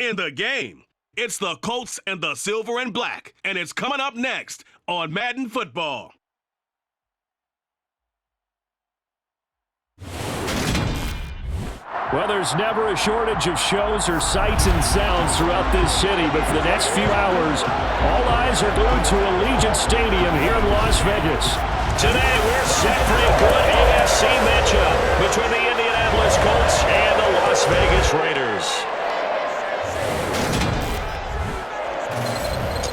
in the game. It's the Colts and the Silver and Black, and it's coming up next on Madden Football. Well, there's never a shortage of shows or sights and sounds throughout this city, but for the next few hours, all eyes are glued to Allegiant Stadium here in Las Vegas. Today, we're set for a good AFC matchup between the Indianapolis Colts and the Las Vegas Raiders.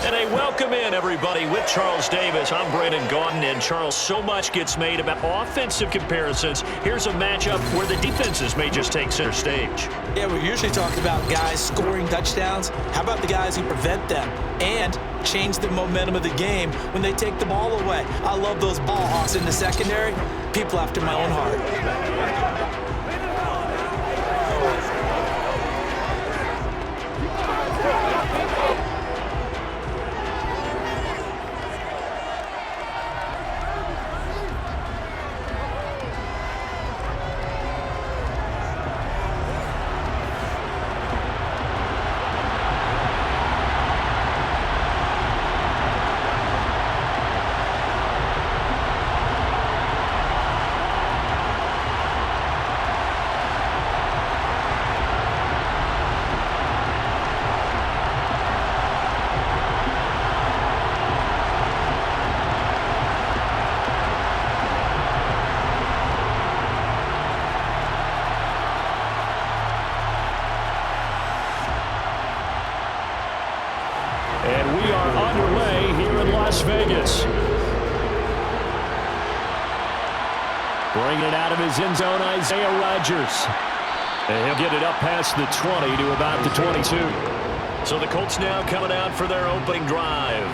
And a welcome in, everybody, with Charles Davis. I'm Brandon Gaudin, and Charles, so much gets made about offensive comparisons. Here's a matchup where the defenses may just take center stage. Yeah, we usually talk about guys scoring touchdowns. How about the guys who prevent them and change the momentum of the game when they take the ball away? I love those ball hawks in the secondary. People after my own heart. And we are underway here in Las Vegas. Bringing it out of his end zone, Isaiah Rodgers. And he'll get it up past the 20 to about the 22. So the Colts now coming out for their opening drive.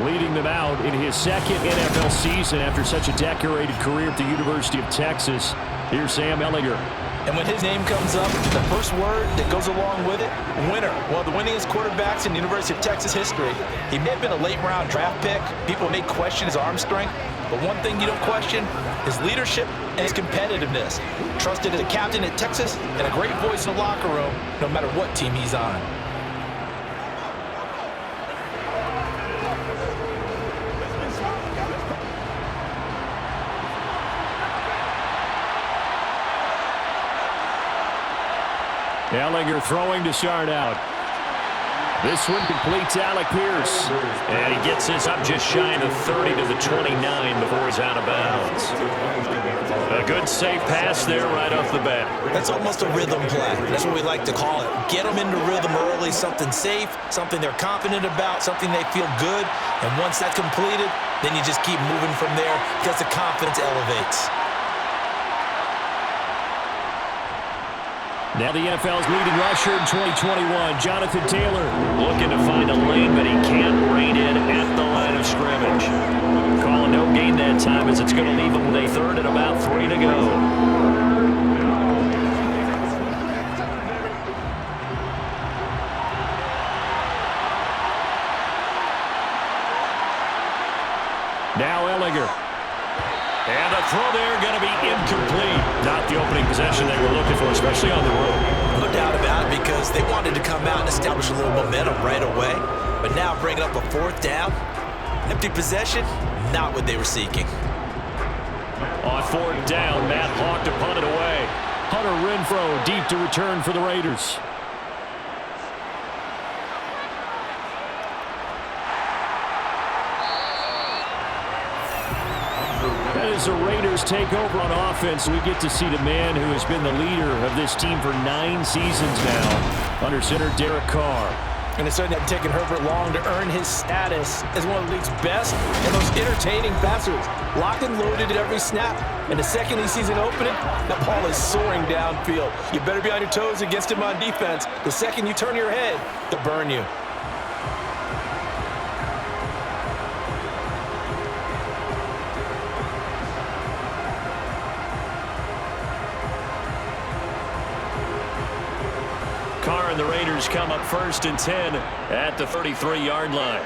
Leading them out in his second NFL season after such a decorated career at the University of Texas. Here's Sam Ehlinger. And when his name comes up, the first word that goes along with it, winner. One of the winningest quarterbacks in University of Texas history. He may have been a late-round draft pick. People may question his arm strength. But one thing you don't question, his leadership and his competitiveness. Trusted as a captain at Texas and a great voice in the locker room, no matter what team he's on. Ehlinger throwing to start out. This one completes Alec Pierce. And he gets this up just shy of the 30 to the 29 before he's out of bounds. A good safe pass there right off the bat. That's almost a rhythm play. That's what we like to call it. Get them into rhythm early, something safe, something they're confident about, something they feel good. And once that's completed, then you just keep moving from there because the confidence elevates. Now the NFL's leading rusher in 2021, Jonathan Taylor. Looking to find a lane, but he can't rein in at the line of scrimmage. Calling no gain that time as it's going to leave him with a third and about 3 to go. Now Ehlinger. And the throw there going to be incomplete. Not the opening possession they were looking for, especially on the road. No doubt about it, because they wanted to come out and establish a little momentum right away. But now bringing up a fourth down, empty possession, not what they were seeking. On fourth down, Matt Hawk to punt it away. Hunter Renfrow deep to return for the Raiders. As the Raiders take over on offense, we get to see the man who has been the leader of this team for 9 seasons now, under center Derek Carr. And it certainly hadn't taken Herbert long to earn his status as one of the league's best and most entertaining passers. Locked and loaded at every snap. And the second he sees an opening, that ball is soaring downfield. You better be on your toes against him on defense. The second you turn your head, he'll burn you. Carr and the Raiders come up 1st and 10 at the 33-yard line.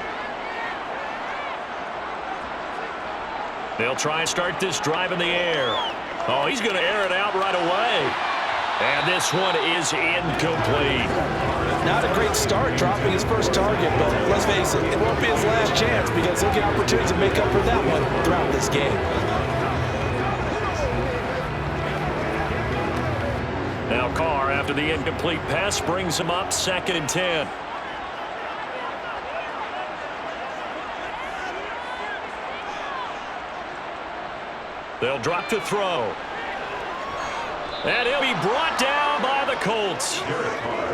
They'll try and start this drive in the air. Oh, he's going to air it out right away. And this one is incomplete. Not a great start dropping his first target, but let's face it, it won't be his last chance because he'll get opportunities to make up for that one throughout this game. Now Carr, after the incomplete pass, brings him up 2nd and 10. They'll drop to throw. And he'll be brought down by the Colts.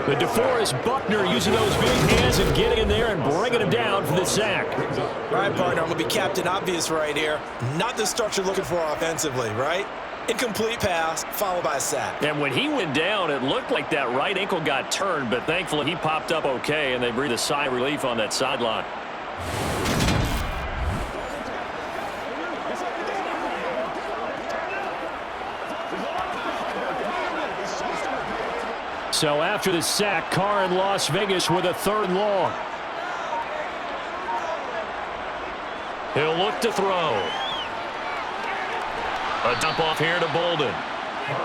The DeForest Buckner using those big hands and getting in there and bringing him down for the sack. All right, partner, I'm going to be Captain Obvious right here. Not the start you're looking for offensively, right? Incomplete pass, followed by a sack. And when he went down, it looked like that right ankle got turned, but thankfully he popped up okay, and they breathed a sigh of relief on that sideline. So after the sack, Carr in Las Vegas with a 3rd and long. He'll look to throw. A dump off here to Bolden.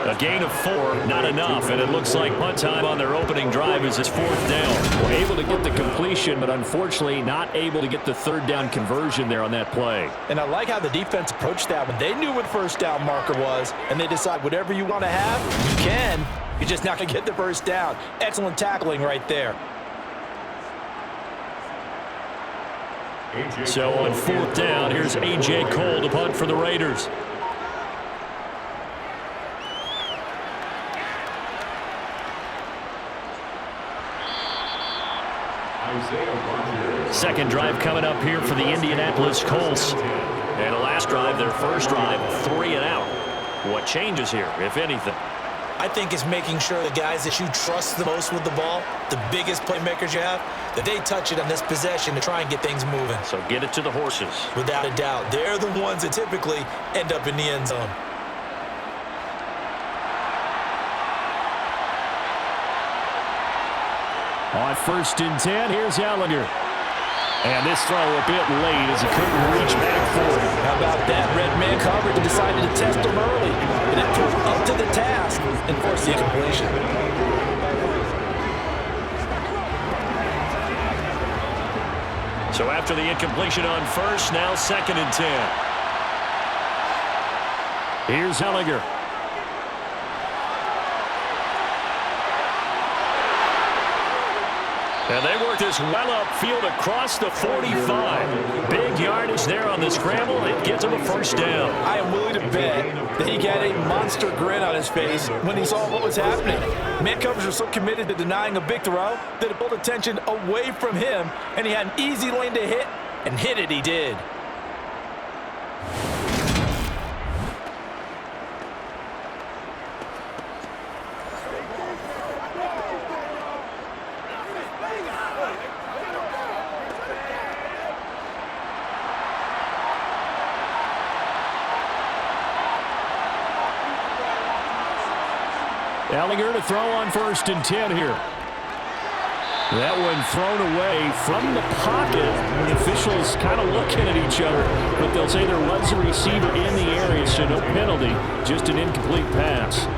A gain of 4, not enough, and it looks like punt time on their opening drive is his 4th down. We're able to get the completion, but unfortunately not able to get the 3rd down conversion there on that play. And I like how the defense approached that when they knew what first down marker was, and they decide whatever you want to have, you can. You're just not going to get the first down. Excellent tackling right there. So on 4th down, here's A.J. Cole to punt for the Raiders. Second drive coming up here for the Indianapolis Colts. And the last drive, their first drive, 3 and out. What changes here, if anything? I think it's making sure the guys that you trust the most with the ball, the biggest playmakers you have, that they touch it on this possession to try and get things moving. So get it to the horses. Without a doubt. They're the ones that typically end up in the end zone. On 1st and 10, here's Elgato. And this throw a bit late as he couldn't reach back for it. How about that? Red man coverage decided to test him early. And it proved up to the task and forced the incompletion. So after the incompletion on 1st, now 2nd and 10. Here's Elgato. And they work this well upfield across the 45. Big yardage there on the scramble. It gets him a first down. I am willing to bet that he got a monster grin on his face when he saw what was happening. Man coverage was so committed to denying a big throw that it pulled attention away from him, and he had an easy lane to hit, and hit it he did. Elgato to throw on 1st and 10 here. That one thrown away from the pocket. The officials kind of looking at each other, but they'll say there was a receiver in the area, so no penalty, just an incomplete pass.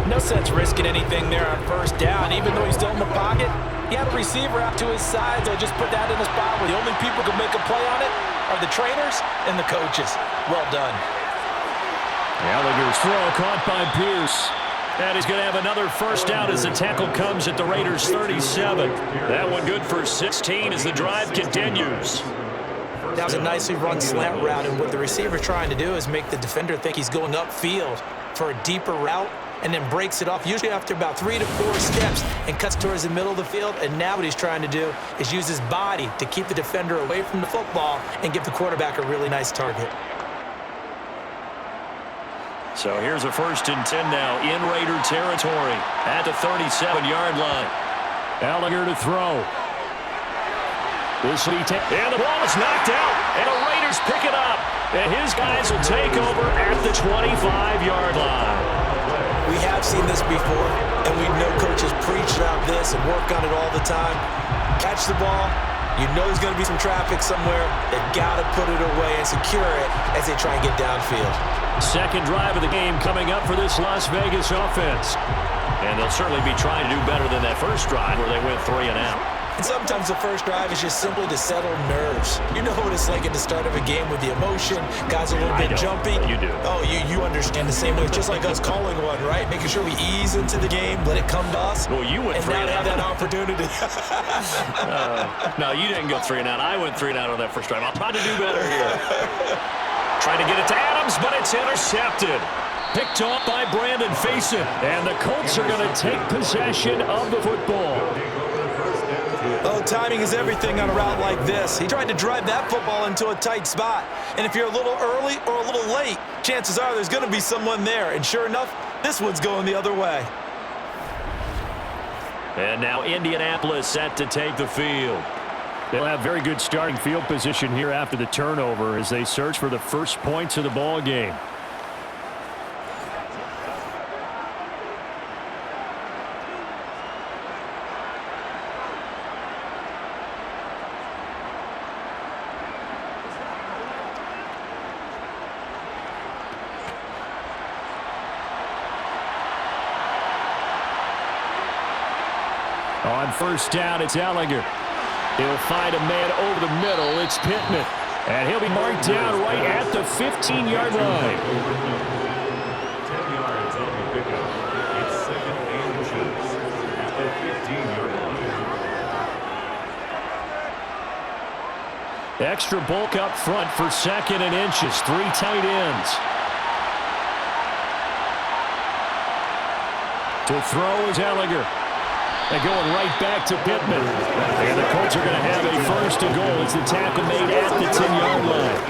No sense risking anything there on 1st down, even though he's still in the pocket. He had a receiver out to his side, so just put that in a spot where the only people who can make a play on it are the trainers and the coaches. Well done. Elgato's throw caught by Pierce. And he's going to have another first down as the tackle comes at the Raiders' 37. That one good for 16 as the drive continues. That was a nicely run slant route, and what the receiver's trying to do is make the defender think he's going upfield for a deeper route and then breaks it off, usually after about 3 to 4 steps, and cuts towards the middle of the field. And now what he's trying to do is use his body to keep the defender away from the football and give the quarterback a really nice target. So here's a 1st and 10 now in Raider territory at the 37-yard line. Elgato to throw. This will be and the ball is knocked out, and the Raiders pick it up. And his guys will take over at the 25-yard line. We have seen this before, and we know coaches preach about this and work on it all the time. Catch the ball, You know there's going to be some traffic somewhere. They've got to put it away and secure it as they try and get downfield. Second drive of the game coming up for this Las Vegas offense. And they'll certainly be trying to do better than that first drive where they went 3 and out. And sometimes the first drive is just simply to settle nerves. You know what it's like at the start of a game with the emotion. Guys are a little bit jumpy. You do. Oh, you understand the same way. Just like us calling one, right? Making sure we ease into the game, let it come to us. Well, you went and 3 now and have out. that opportunity. No, you didn't go 3 and out. I went 3 and out on that first drive. I'll try to do better here. Trying to get it to Adams, but it's intercepted. Picked off by Brandon Faison. And the Colts are going to take possession of the football. Oh, timing is everything on a route like this. He tried to drive that football into a tight spot. And if you're a little early or a little late, chances are there's going to be someone there. And sure enough, this one's going the other way. And now Indianapolis set to take the field. They'll have very good starting field position here after the turnover as they search for the first points of the ball game. On first down, it's Elgato. He'll find a man over the middle. It's Pittman. And he'll be marked down right at the 15-yard line. 10 yards on the pickup. It's 2nd and inches at the 15-yard line. Extra bulk up front for 2nd and inches. 3 tight ends. To throw is Elgato. They're going right back to Pittman. And the Colts are going to have a first and goal. It's the tackle made at the 10-yard line.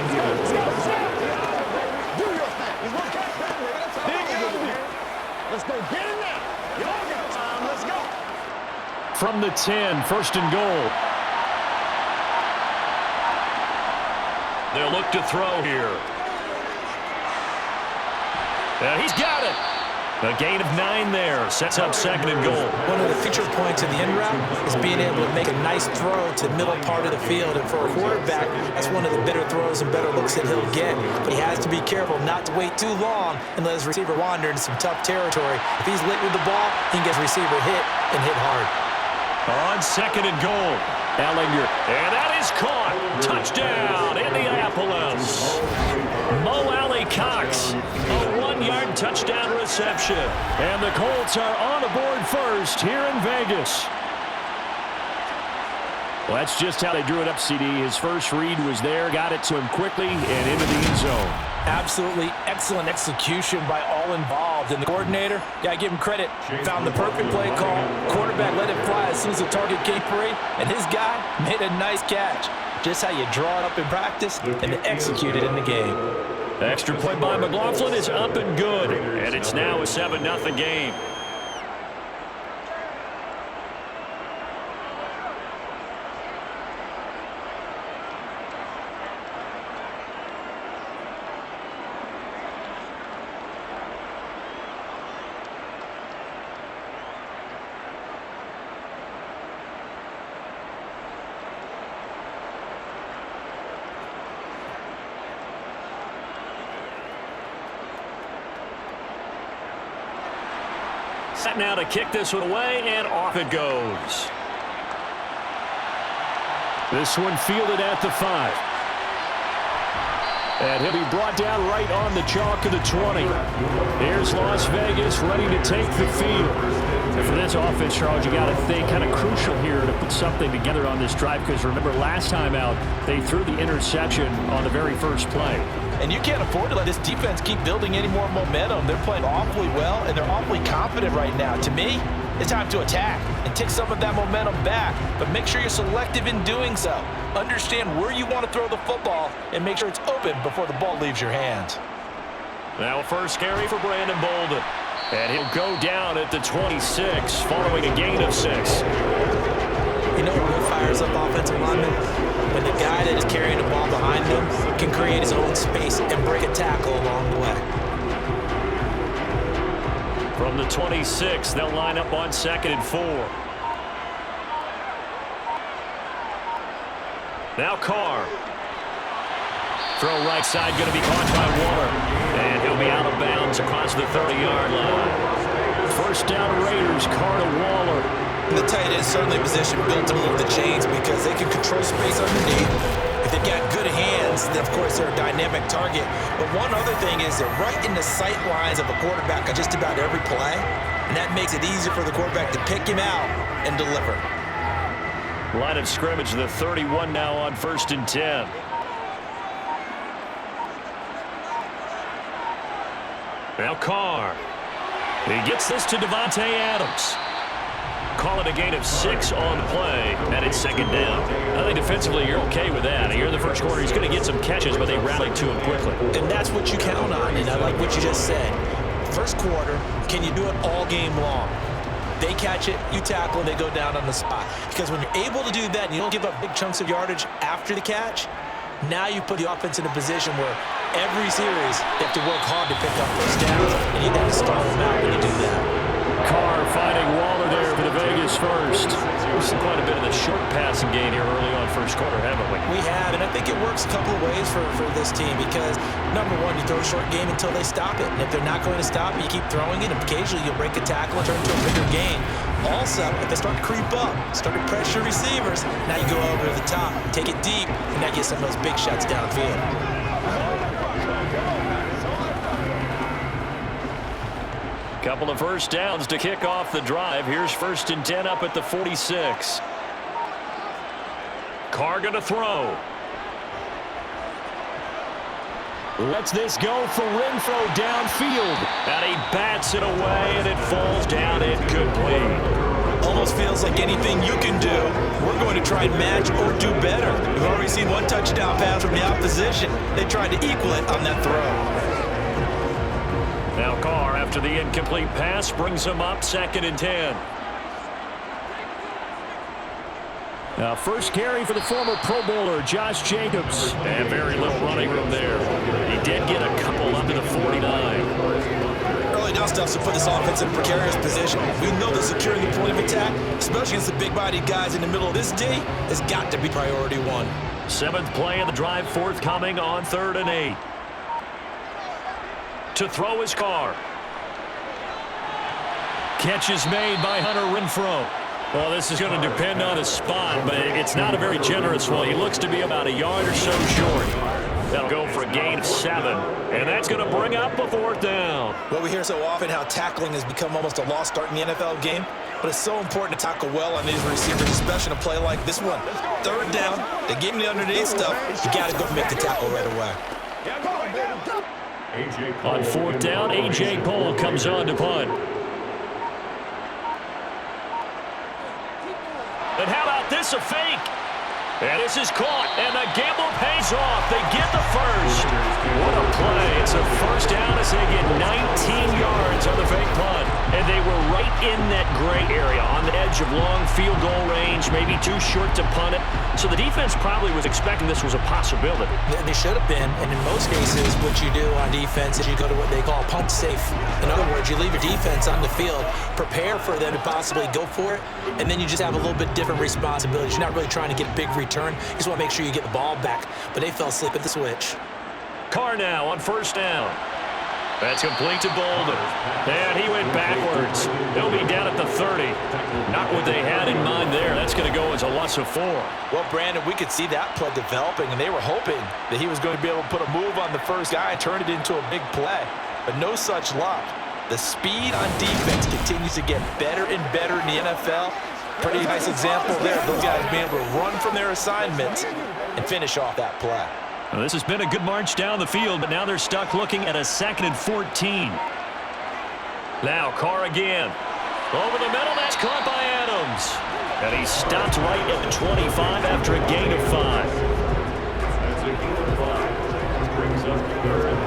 Let's go get it now. Y'all got time. Let's go. From the 10, first and goal. They'll look to throw here. And he's got it. A gain of 9 there. Sets up 2nd and goal. One of the feature points in the end route is being able to make a nice throw to the middle part of the field. And for a quarterback, that's one of the better throws and better looks that he'll get. But he has to be careful not to wait too long and let his receiver wander into some tough territory. If he's late with the ball, he can get his receiver hit and hit hard. On 2nd and goal. Elgato. And that is caught. Touchdown, Indianapolis. Mo Alley Cox. A 1-yard touchdown reception. And the Colts are on the board first here in Vegas. Well, that's just how they drew it up, CD. His first read was there, got it to him quickly, and into the end zone. Absolutely excellent execution by all involved. And the coordinator, gotta give him credit, found the perfect play call. Quarterback let it fly as soon as the target came free, and his guy made a nice catch. Just how you draw it up in practice and execute it in the game. Extra point by McLaughlin is up and good. And it's now a 7-0 game. Set now to kick this one away, and off it goes. This one fielded at the 5. And he'll be brought down right on the chalk of the 20. Here's Las Vegas ready to take the field. And for this offense, Charles, you got to think kind of crucial here to put something together on this drive, because remember last time out, they threw the interception on the very first play. And you can't afford to let this defense keep building any more momentum. They're playing awfully well, and they're awfully confident right now. To me, it's time to attack and take some of that momentum back, but make sure you're selective in doing so. Understand where you want to throw the football and make sure it's open before the ball leaves your hands. Now a first carry for Brandon Bolden. And he'll go down at the 26 following a gain of 6. You know what really fires up offensive linemen? When the guy that is carrying the ball behind them can create his own space and break a tackle along the way. From the 26, they'll line up on 2nd and 4. Now Carr. Throw right side going to be caught by Waller. And he'll be out of bounds across the 30-yard line. First down Raiders, Carr to Waller. And the tight end certainly a position built to move the chains because they can control space underneath. If they've got good hands, then of course they're a dynamic target. But one other thing is they're right in the sight lines of a quarterback on just about every play. And that makes it easier for the quarterback to pick him out and deliver. Line of scrimmage, the 31 now on 1st and 10. Now Carr. He gets this to Devontae Adams. Call it a gain of 6 on the play, and it's 2nd down. I think defensively you're okay with that. Here in the first quarter, he's going to get some catches, but they rallied to him quickly. And that's what you count on, and I like what you just said. First quarter, can you do it all game long? They catch it, you tackle, and they go down on the spot. Because when you're able to do that and you don't give up big chunks of yardage after the catch, now you put the offense in a position where every series they have to work hard to pick up first downs, and you have to stall them out when you do that. Carr fighting Waller there for the Vegas first. We've seen quite a bit of the short passing game here early on first quarter, haven't we? We have, and I think it works a couple of ways for this team because, number one, you throw a short game until they stop it. And if they're not going to stop it, you keep throwing it, and occasionally you'll break a tackle and turn it into a bigger gain. Also, if they start to creep up, start to pressure receivers, now you go over to the top, take it deep, and now you get some of those big shots downfield. Couple of first downs to kick off the drive. Here's 1st and 10 up at the 46. Carr going to throw. Lets this go for Renfro downfield. And he bats it away, and it falls down incomplete. Almost feels like anything you can do, we're going to try and match or do better. We've already seen one touchdown pass from the opposition. They tried to equal it on that throw. Now Carr, after the incomplete pass, brings him up 2nd and 10. Now first carry for the former Pro Bowler, Josh Jacobs. And very little running room there. He did get a couple up to the 49. Early down stuff to put this offense in a precarious position. We know that securing the point of attack, especially against the big-bodied guys in the middle of this D, has got to be priority one. 7th play of the drive forthcoming on 3rd and 8. To throw his Carr. Catch is made by Hunter Renfro. Well, this is going to depend on his spot, but it's not a very generous one. He looks to be about a yard or so short. That'll go for a gain of 7, and that's going to bring up a 4th down. Well, we hear so often how tackling has become almost a lost art in the NFL game, but it's so important to tackle well on these receivers, especially in a play like this one. 3rd down, they give him the underneath stuff. You got to go make the tackle right away. On 4th down, A.J. Cole comes on to punt. And how about this, a fake? And this is caught, and the gamble pays off. They get the first. What a play. It's a first down as they get 19 yards on the fake punt. And they were right in that gray area, on the edge of long field goal range, maybe too short to punt it. So the defense probably was expecting this was a possibility. They should have been, and in most cases, what you do on defense is you go to what they call punt safe. In other words, you leave your defense on the field, prepare for them to possibly go for it, and then you just have a little bit different responsibilities. You're not really trying to get a big return. You just want to make sure you get the ball back. But they fell asleep at the switch. Carr now on 1st down. That's complete to Bolden. And he went backwards. He'll be down at the 30. Not what they had in mind there. That's going to go as a loss of 4. Well, Brandon, we could see that play developing, and they were hoping that he was going to be able to put a move on the first guy and turn it into a big play. But no such luck. The speed on defense continues to get better and better in the NFL. Pretty nice example there. Those guys being able to run from their assignments and finish off that play. Well, this has been a good march down the field, but now they're stuck looking at a 2nd and 14. Now Carr again. Over the middle, that's caught by Adams. And he stopped right at the 25 after a gain of 5. That's a gain of 5. Brings up 3rd and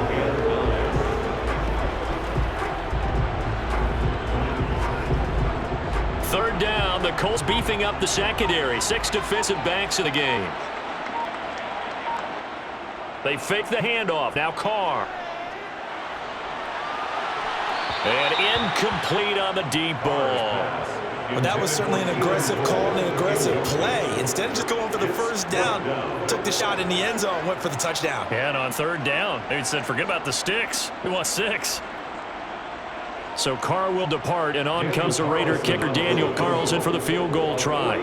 9. 3rd down, the Colts beefing up the secondary. 6 defensive backs in the game. They fake the handoff. Now Carr. And incomplete on the deep ball. Well, that was certainly an aggressive call and an aggressive play. Instead of just going for the first down, took the shot in the end zone, went for the touchdown. And on third down, they said, forget about the sticks. We want 6. So Carr will depart, and on comes the Raider kicker Daniel Carlson for the field goal try.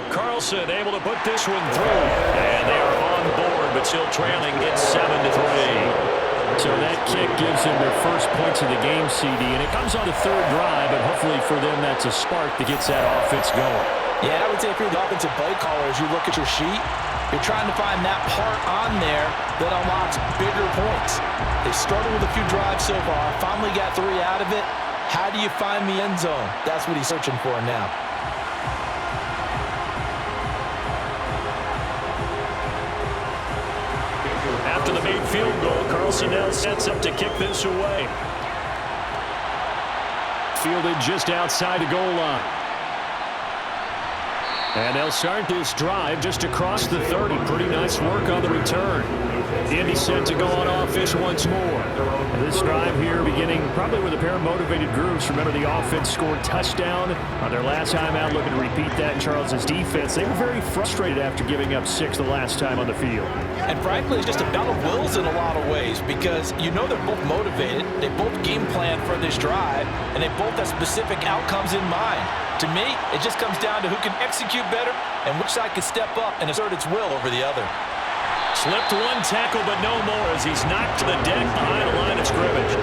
Carlson able to put this one through, and they are on board, but still trailing. It's 7-3. So that kick gives them their first points of the game, CD, and it comes on the third drive, but hopefully for them that's a spark that gets that offense going. Yeah, I would say if you're the offensive play caller, as you look at your sheet, you're trying to find that part on there that unlocks bigger points. They struggled with a few drives so far, finally got 3 out of it. How do you find the end zone? That's what he's searching for now. After the made field goal, Carlson now sets up to kick this away. Fielded just outside the goal line. And they'll start this drive just across the 30. Pretty nice work on the return. Indy set to go on offense once more. This drive here beginning probably with a pair of motivated groups. Remember, the offense scored touchdown on their last time out, looking to repeat that in Charles' defense. They were very frustrated after giving up 6 the last time on the field. And frankly, it's just a battle of wills in a lot of ways because you know they're both motivated, they both game plan for this drive, and they both have specific outcomes in mind. To me, it just comes down to who can execute better and which side can step up and assert its will over the other. Slipped one tackle, but no more as he's knocked to the deck behind the line of scrimmage.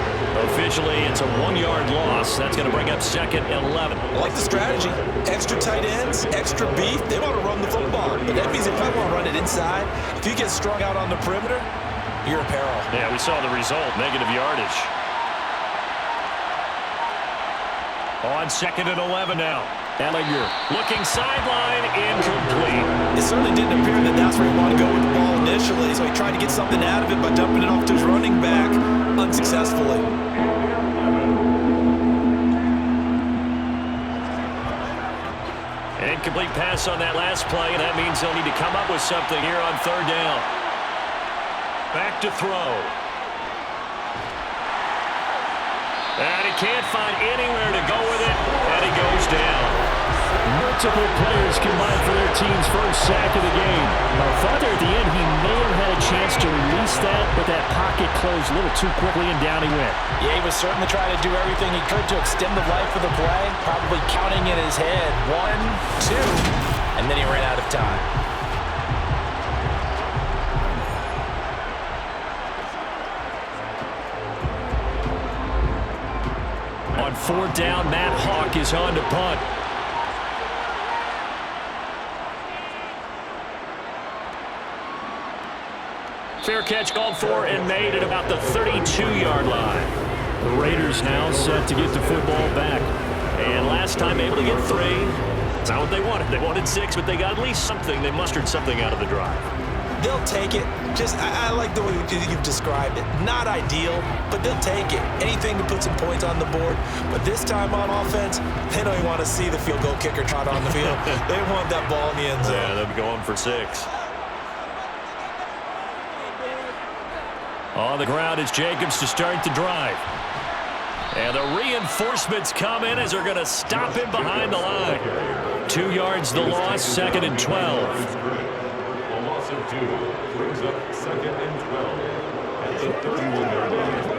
Officially, it's a 1-yard loss. That's going to bring up 2nd and 11. I like the strategy. Extra tight ends, extra beef. They want to run the football, but that means they probably want to run it inside. If you get strung out on the perimeter, you're in peril. Yeah, we saw the result, negative yardage. On 2nd and 11 now. Ellinger looking sideline, incomplete. It certainly didn't appear that that's where he wanted to go with the ball initially, so he tried to get something out of it by dumping it off to his running back unsuccessfully. An incomplete pass on that last play, and that means they'll need to come up with something here on third down. Back to throw. And he can't find anywhere to go with it, and he goes down. Multiple players combined for their team's first sack of the game. I thought there at the end he may have had a chance to release that, but that pocket closed a little too quickly, and down he went. Yeah, he was certainly trying to do everything he could to extend the life of the play, probably counting in his head 1, 2, and then he ran out of time. On 4th down, Matt Hawk is on to punt. Fair catch called for and made at about the 32-yard line. The Raiders now set to get the football back. And last time able to get 3. It's not what they wanted. They wanted 6, but they got at least something. They mustered something out of the drive. They'll take it. I like the way you've described it. Not ideal, but they'll take it. Anything to put some points on the board. But this time on offense, they don't even want to see the field goal kicker trot on the field. They want that ball in the end zone. Yeah, they'll be going for 6. On the ground is Jacobs to start the drive. And the reinforcements come in as they're going to stop him behind the line. 2 yards the loss, 2nd and 12. A loss of 2 brings up 2nd and 12 at the 31-yard line.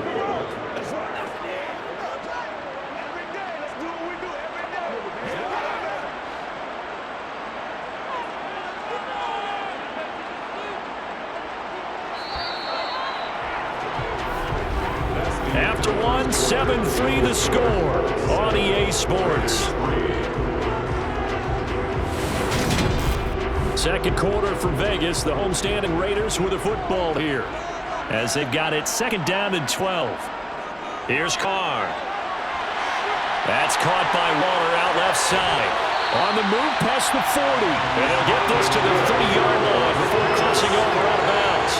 After 1, 7-3 the score on EA Sports. Second quarter from Vegas, the homestanding Raiders with the football here as they've got it 2nd down and 12. Here's Carr. That's caught by Waller out left side. On the move past the 40. And he'll get this to the 30-yard line before crossing over out of bounds.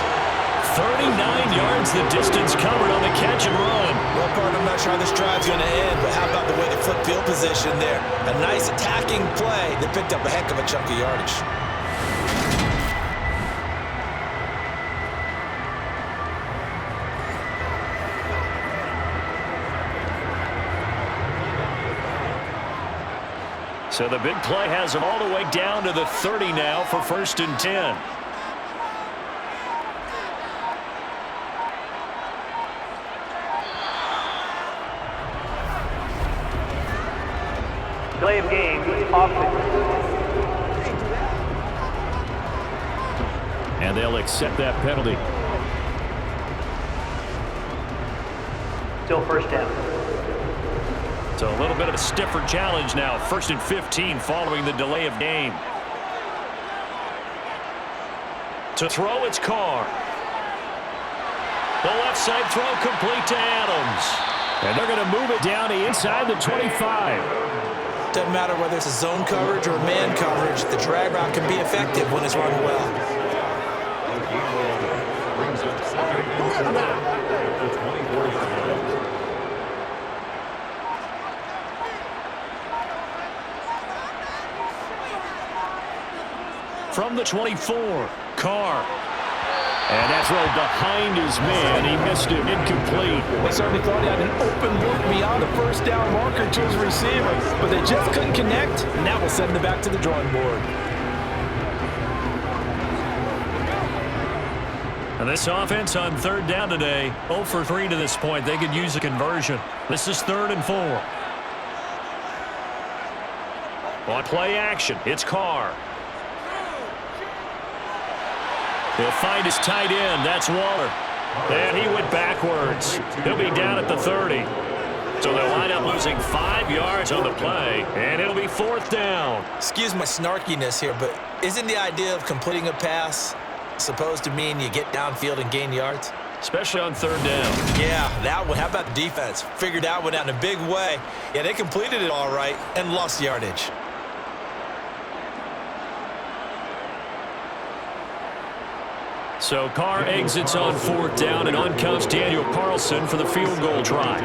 39 yards the distance covered on the catch and run. Well, part I'm not sure how this drive's going to end, but how about the way they flipped field position there? A nice attacking play. They picked up a heck of a chunk of yardage. So the big play has them all the way down to the 30 now for 1st and 10. Delay of game, offense. And they'll accept that penalty. Still first down. So a little bit of a stiffer challenge now. 1st and 15 following the delay of game. To throw, it's Carr. The left side throw complete to Adams. And they're going to move it down to inside the 25. Doesn't matter whether it's a zone coverage or man coverage, the drag route can be effective when it's run well. From the 24, Carr. And that throw behind his man. He missed it, incomplete. They certainly thought he had an open look beyond the first down marker to his receiver, but they just couldn't connect, and that will send them back to the drawing board. And this offense on 3rd down today, 0 for 3 to this point. They could use a conversion. This is 3rd and 4. On play action, it's Carr. He'll find his tight end. That's Waller. And he went backwards. He'll be down at the 30. So they'll wind up losing 5 yards on the play, and it'll be 4th down. Excuse my snarkiness here, but isn't the idea of completing a pass supposed to mean you get downfield and gain yards? Especially on 3rd down. Yeah, that one. How about the defense? Figured that one out in a big way. Yeah, they completed it all right and lost yardage. So Carr exits on 4th down, and on comes Daniel Carlson for the field goal try.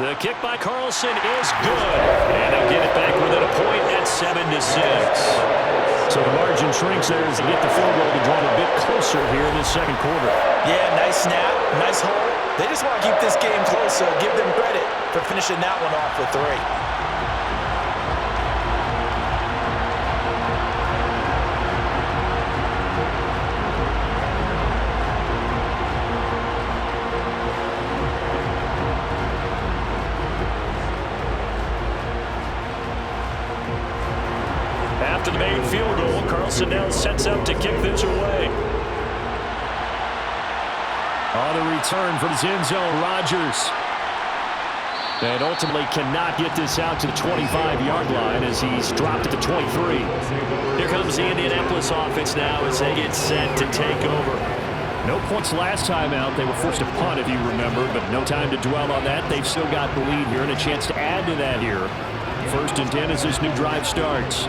The kick by Carlson is good, and they'll get it back within a point at 7-6. So the margin shrinks there as they get the field goal to draw a bit closer here in the 2nd quarter. Yeah, nice snap, nice hold. They just want to keep this game close, so give them credit for finishing that one off with 3. After the main field goal, Carlson now sets up to kick this away. On the return from his end zone, Rodgers. And ultimately cannot get this out to the 25-yard line as he's dropped at the 23. Here comes the Indianapolis offense now as they get set to take over. No points last time out. They were forced to punt, if you remember, but no time to dwell on that. They've still got the lead here and a chance to add to that here. 1st and 10 as this new drive starts.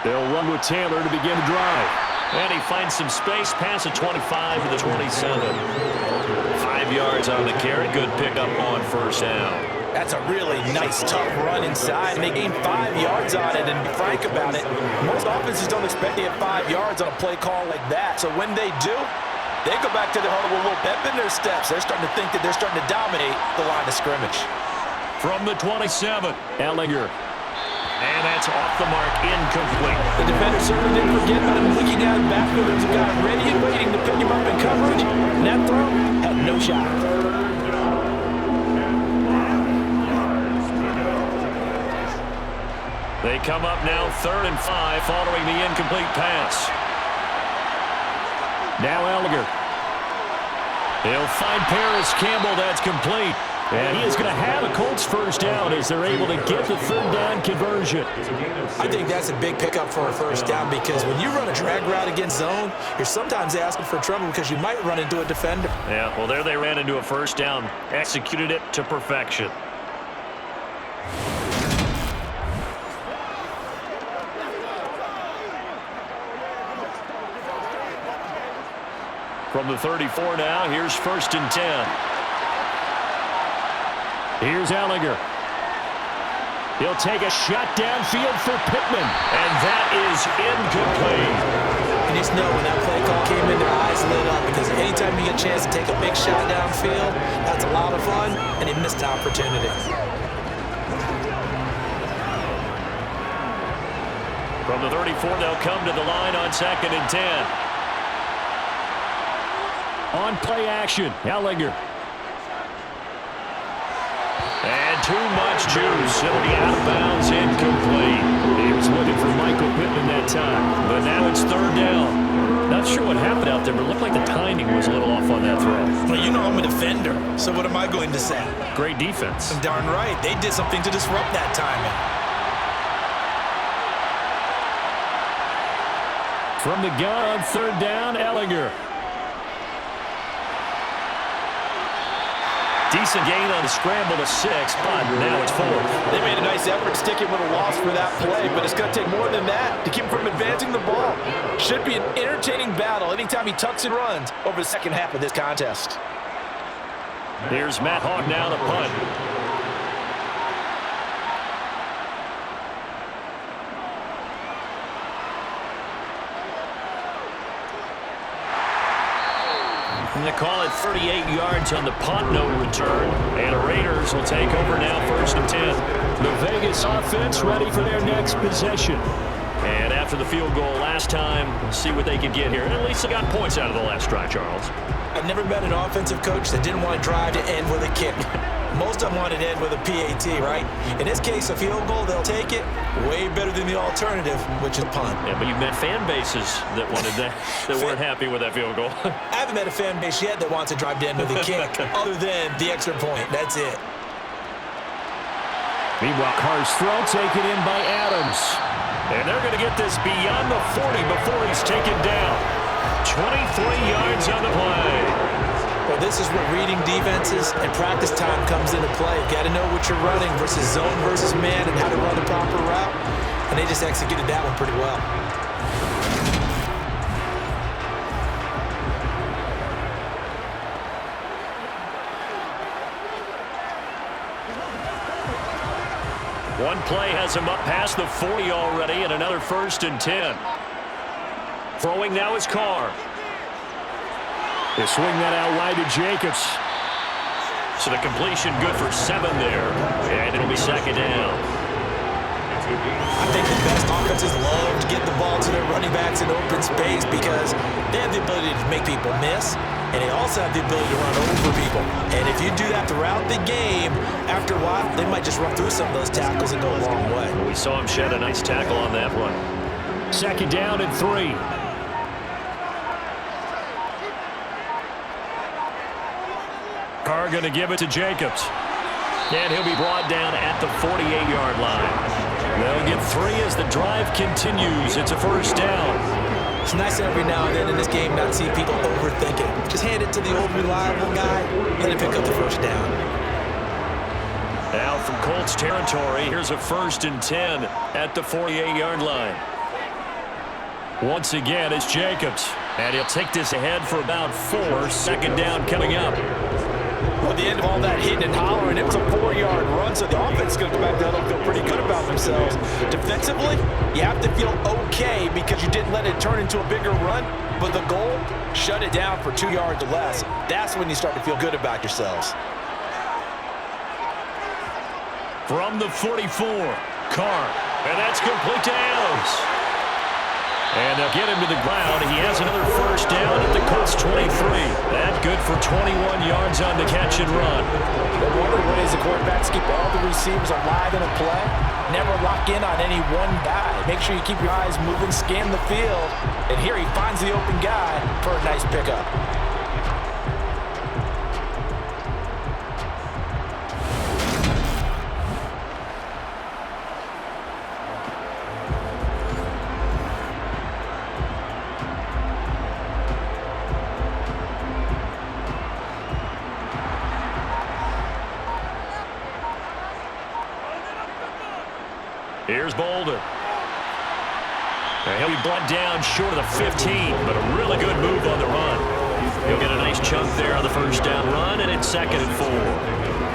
They'll run with Taylor to begin the drive. And he finds some space past the 25 to the 27. 5 yards on the carry. Good pickup on 1st down. That's a really nice, tough run inside, and they gained 5 yards on it, and to be frank about it, most offenses don't expect to get 5 yards on a play call like that. So when they do, they go back to their huddle with a little pep in their steps. They're starting to think that they're starting to dominate the line of scrimmage. From the 27, Ellinger. And that's off the mark, incomplete. The defender certainly didn't forget about him looking out of the backfield. There's a guy ready and waiting to pick him up in coverage. And that throw had no shot. They come up now 3rd and 5 following the incomplete pass. Now Ellinger. He'll find Paris Campbell. That's complete. And he is going to have a Colts 1st down as they're able to get the 3rd down conversion. I think that's a big pickup for a 1st down because when you run a drag route against zone, you're sometimes asking for trouble because you might run into a defender. Yeah, well, there they ran into a 1st down. Executed it to perfection. From the 34 now, here's 1st and 10. Here's Ellinger. He'll take a shot downfield for Pittman. And that is incomplete. You just know when that play call came in, their eyes lit up, because anytime you get a chance to take a big shot downfield, that's a lot of fun, and he missed an opportunity. From the 34, they'll come to the line on 2nd and 10. On play action, Ellinger. And too much juice. It'll be out of bounds, incomplete. He was looking for Michael Pittman that time, but now it's 3rd down. Not sure what happened out there, but it looked like the timing was a little off on that throw. Well, you know I'm a defender, so what am I going to say? Great defense. Darn right. They did something to disrupt that timing. From the gun on 3rd down, Ellinger. Decent gain on the scramble to 6, but now it's 4th. They made a nice effort sticking with a loss for that play, but it's going to take more than that to keep him from advancing the ball. Should be an entertaining battle anytime he tucks and runs over the second half of this contest. Here's Matt Hogg now to punt. And they call it 38 yards on the punt, no return. And the Raiders will take over now, 1st and 10. The Vegas offense ready for their next possession. And after the field goal last time, we'll see what they can get here. And at least they got points out of the last drive, Charles. I've never met an offensive coach that didn't want to drive to end with a kick. Most of them wanted to end with a PAT, right? In this case, a field goal, they'll take it. Way better than the alternative, which is punt. Yeah, but you've met fan bases that wanted that weren't happy with that field goal. I haven't met a fan base yet that wants to drive to end with a kick, other than the extra point. That's it. Meanwhile, Carr's throw taken in by Adams. And they're going to get this beyond the 40 before he's taken down. 23 yards on the play. Well, this is where reading defenses and practice time comes into play. You've got to know what you're running versus zone versus man and how to run the proper route. And they just executed that one pretty well. One play has him up past the 40 already, and another 1st and 10. Throwing now is Carr. They swing that out wide to Jacobs. So the completion good for 7 there. And it'll be 2nd down. I think the best offenses love to get the ball to their running backs in open space because they have the ability to make people miss, and they also have the ability to run over people. And if you do that throughout the game, after a while, they might just run through some of those tackles and go a long way. We saw him shed a nice tackle on that one. 2nd down and 3. Carr going to give it to Jacobs. And he'll be brought down at the 48-yard line. They'll get 3 as the drive continues. It's a 1st down. It's nice every now and then in this game not see people overthink it. Just hand it to the old reliable guy, let him pick up the 1st down. Now from Colts territory, here's a 1st and 10 at the 48-yard line. Once again, it's Jacobs. And he'll take this ahead for about 4. 2nd down coming up. Well, at the end of all that hitting and hollering, it was a 4-yard run, so the offense is going to come back down and feel pretty good about themselves. Defensively, you have to feel okay because you didn't let it turn into a bigger run, but the goal, shut it down for 2 yards or less. That's when you start to feel good about yourselves. From the 44, Carr, and that's complete to Adams. And they'll get him to the ground. He has another 1st down at the Colts 23. That good for 21 yards on the catch and run. One of the ways the quarterbacks keep all the receivers alive in a play, never lock in on any one guy. Make sure you keep your eyes moving, scan the field. And here he finds the open guy for a nice pickup. Here's Bolden. And he'll be brought down short of the 15, but a really good move on the run. He'll get a nice chunk there on the first down run, and it's 2nd and 4.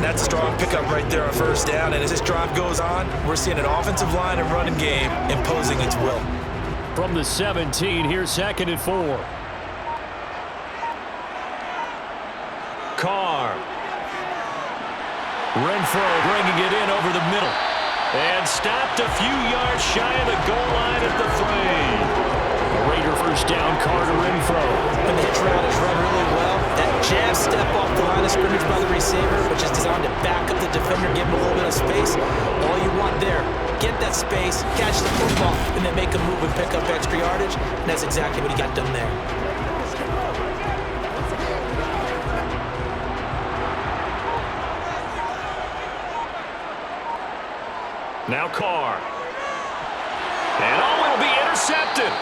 That's a strong pickup right there on first down, and as this drive goes on, we're seeing an offensive line and running game imposing its will. From the 17, here's 2nd and 4. Carr. Renfro bringing it in over the middle. And stopped a few yards shy of the goal line at the 3. Raider first down, Carr to Renfro. When the hitch route is run really well, that jab step off the line of scrimmage by the receiver, which is designed to back up the defender, give him a little bit of space. All you want there, get that space, catch the football, and then make a move and pick up extra yardage. And that's exactly what he got done there. Now Carr. And it'll be intercepted.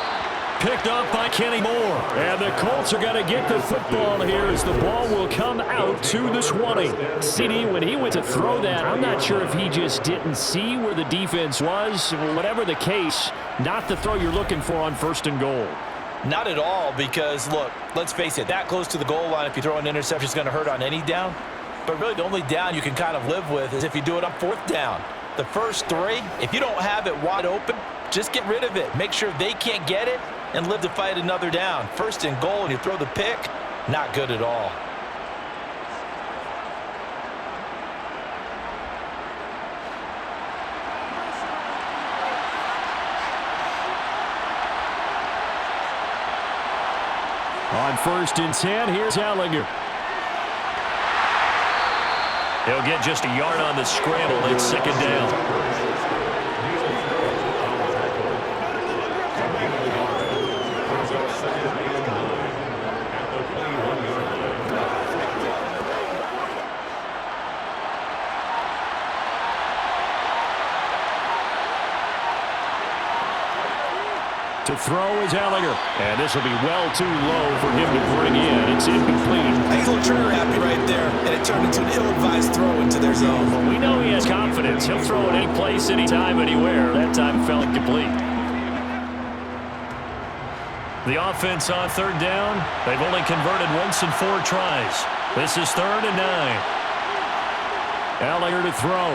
Picked off by Kenny Moore. And the Colts are going to get the football here as the ball will come out to the 20. CD, when he went to throw that, I'm not sure if he just didn't see where the defense was. Whatever the case, not the throw you're looking for on 1st and goal. Not at all, because, look, let's face it, that close to the goal line, if you throw an interception, is going to hurt on any down. But really, the only down you can kind of live with is if you do it on 4th down. The first 3, if you don't have it wide open, just get rid of it. Make sure they can't get it and live to fight another down. 1st and goal, and you throw the pick, not good at all. On 1st and 10, here's Ellinger. He'll get just a yard on the scramble. It's 2nd down. To throw is Ellinger. And this will be well too low for him to bring in. It's incomplete. He's a little trigger happy right there, and it turned into an ill-advised throw into their zone. Well, we know he has confidence. He'll throw it any place, anytime, anywhere. That time fell incomplete. The offense on 3rd down. They've only converted once in 4 tries. This is 3rd and 9. Ellinger to throw.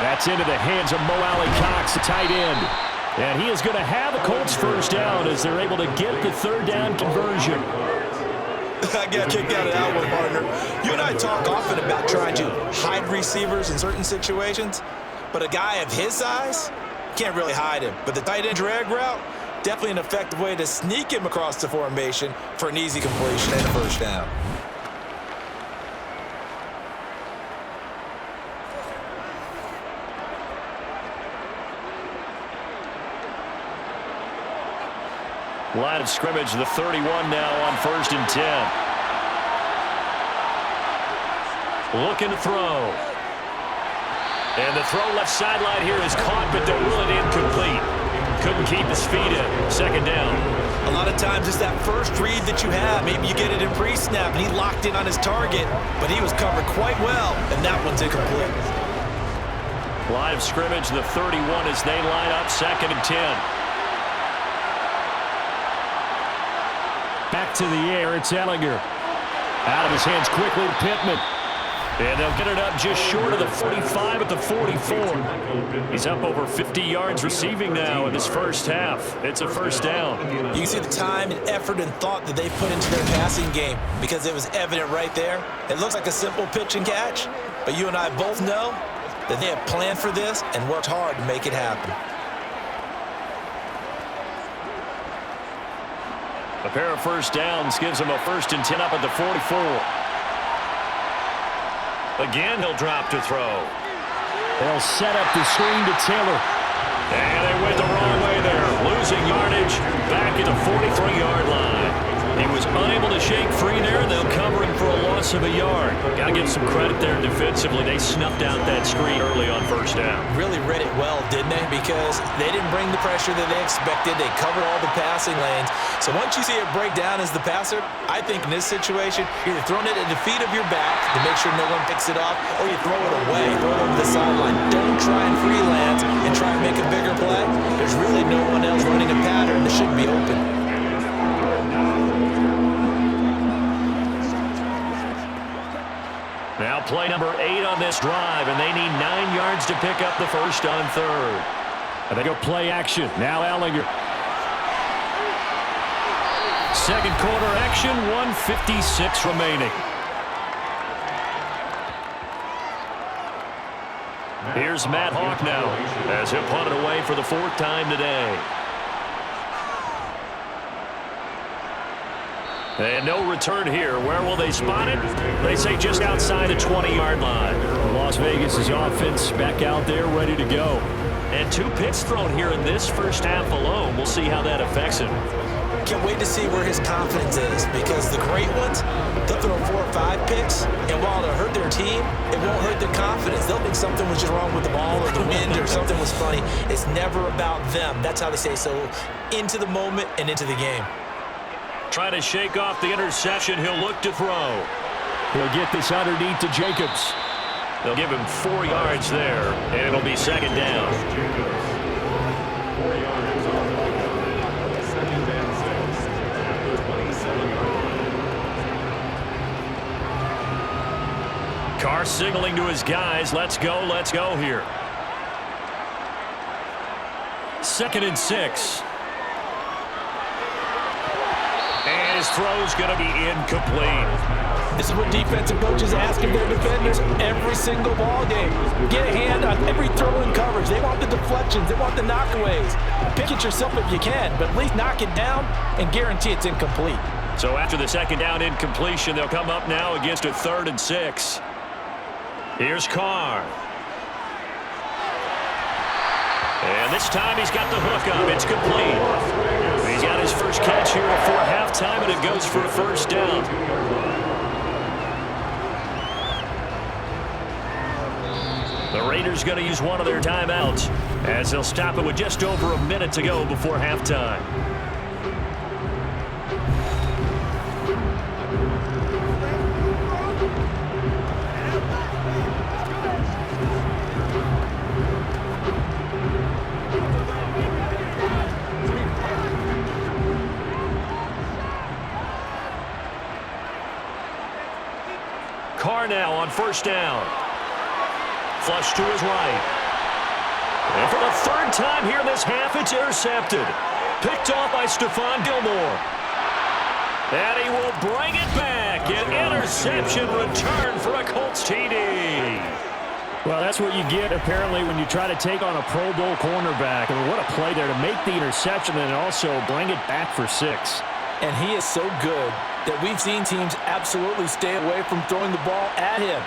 That's into the hands of Mo Alley-Cox, the tight end. And he is going to have a Colts first down as they're able to get the 3rd down conversion. I got kicked out of that one, partner. You and I talk often about trying to hide receivers in certain situations, but a guy of his size can't really hide him. But the tight end drag route, definitely an effective way to sneak him across the formation for an easy completion and a first down. Line of scrimmage, the 31 now on 1st and 10. Looking to throw. And the throw left sideline here is caught, but they'll rule it incomplete. Couldn't keep his feet in. 2nd down. A lot of times it's that first read that you have. Maybe you get it in pre-snap, and he locked in on his target, but he was covered quite well, and that one's incomplete. Line of scrimmage, the 31 as they line up 2nd and 10. Back to the air, it's Ellinger. Out of his hands quickly to Pittman. And they'll get it up just short of the 45 at the 44. He's up over 50 yards receiving now in this first half. It's a first down. You can see the time and effort and thought that they put into their passing game because it was evident right there. It looks like a simple pitch and catch, but you and I both know that they have planned for this and worked hard to make it happen. A pair of first downs gives him a 1st and 10 up at the 44. Again, he'll drop to throw. They'll set up the screen to Taylor. And they went the wrong way there. Losing yardage back at the 43-yard line. He was unable to shake free there, and they'll cover him for a loss of a yard. Got to give some credit there defensively. They snuffed out that screen early on first down. Really read it well, didn't they? Because they didn't bring the pressure that they expected. They covered all the passing lanes. So once you see it break down as the passer, I think in this situation, you're either throwing it at the feet of your back to make sure no one picks it up, or you throw it away, throw it over the sideline. Don't try and freelance and try and make a bigger play. There's really no one else running a pattern that shouldn't be open. Now play number 8 on this drive, and they need 9 yards to pick up the first on third. And they go play action. Now Ellinger. Second quarter action, 1:56 remaining. Here's Matt Hawk now as he'll punt it away for the 4th time today. And no return here. Where will they spot it? They say just outside the 20-yard line. Las Vegas' offense back out there ready to go. And 2 picks thrown here in this first half alone. We'll see how that affects him. Can't wait to see where his confidence is, because the great ones, they'll throw 4 or 5 picks, and while it'll hurt their team, it won't hurt their confidence. They'll think something was just wrong with the ball or the wind or something was funny. It's never about them. That's how they stay so into the moment and into the game. Trying to shake off the interception. He'll look to throw. He'll get this underneath to Jacobs. They'll give him 4 yards there, and it'll be second down. Carr signaling to his guys, let's go here. 2nd and 6. And his throw's going to be incomplete. This is what defensive coaches ask of their defenders every single ball game. Get a hand on every throw in coverage. They want the deflections. They want the knockaways. Pick it yourself if you can, but at least knock it down and guarantee it's incomplete. So after the second down incompletion, they'll come up now against a 3rd and 6. Here's Carr. And this time he's got the hook up. It's complete. He's got his first catch here before halftime, and it goes for a first down. The Raiders going to use one of their timeouts as they'll stop it with just over a minute to go before halftime. Carr now on first down. Flush to his right. And for the 3rd time here in this half, it's intercepted. Picked off by Stephon Gilmore. And he will bring it back. An interception return for a Colts TD. Well, that's what you get, apparently, when you try to take on a Pro Bowl cornerback. I mean, what a play there to make the interception and also bring it back for 6. And he is so good that we've seen teams absolutely stay away from throwing the ball at him.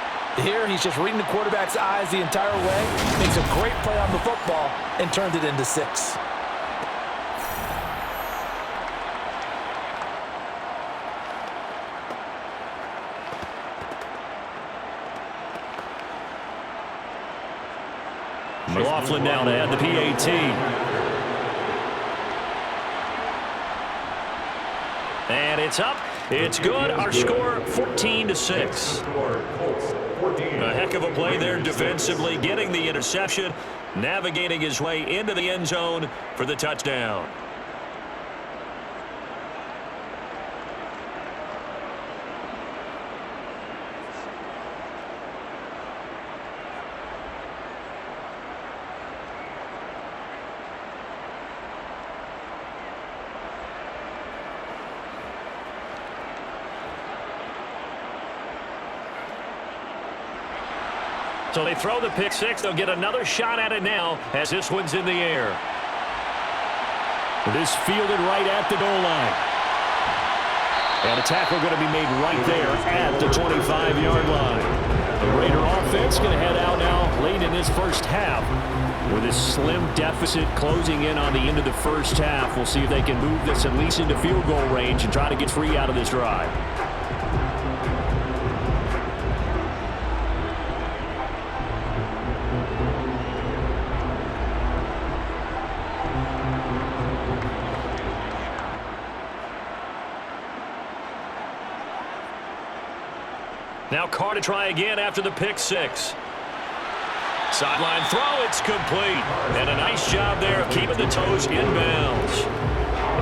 Here, he's just reading the quarterback's eyes the entire way, makes a great play on the football, and turned it into 6. McLaughlin now to add the PAT. And it's up. It's good. Our score 14-6. A heck of a play there defensively, getting the interception, navigating his way into the end zone for the touchdown. So they throw the pick 6. They'll get another shot at it now as this one's in the air. It is fielded right at the goal line. And a tackle going to be made right there at the 25-yard line. The Raider offense going to head out now late in this first half with a slim deficit closing in on the end of the first half. We'll see if they can move this at least into field goal range and try to get free out of this drive. Now Carr to try again after the pick 6. Sideline throw, it's complete. And a nice job there of keeping the toes inbounds.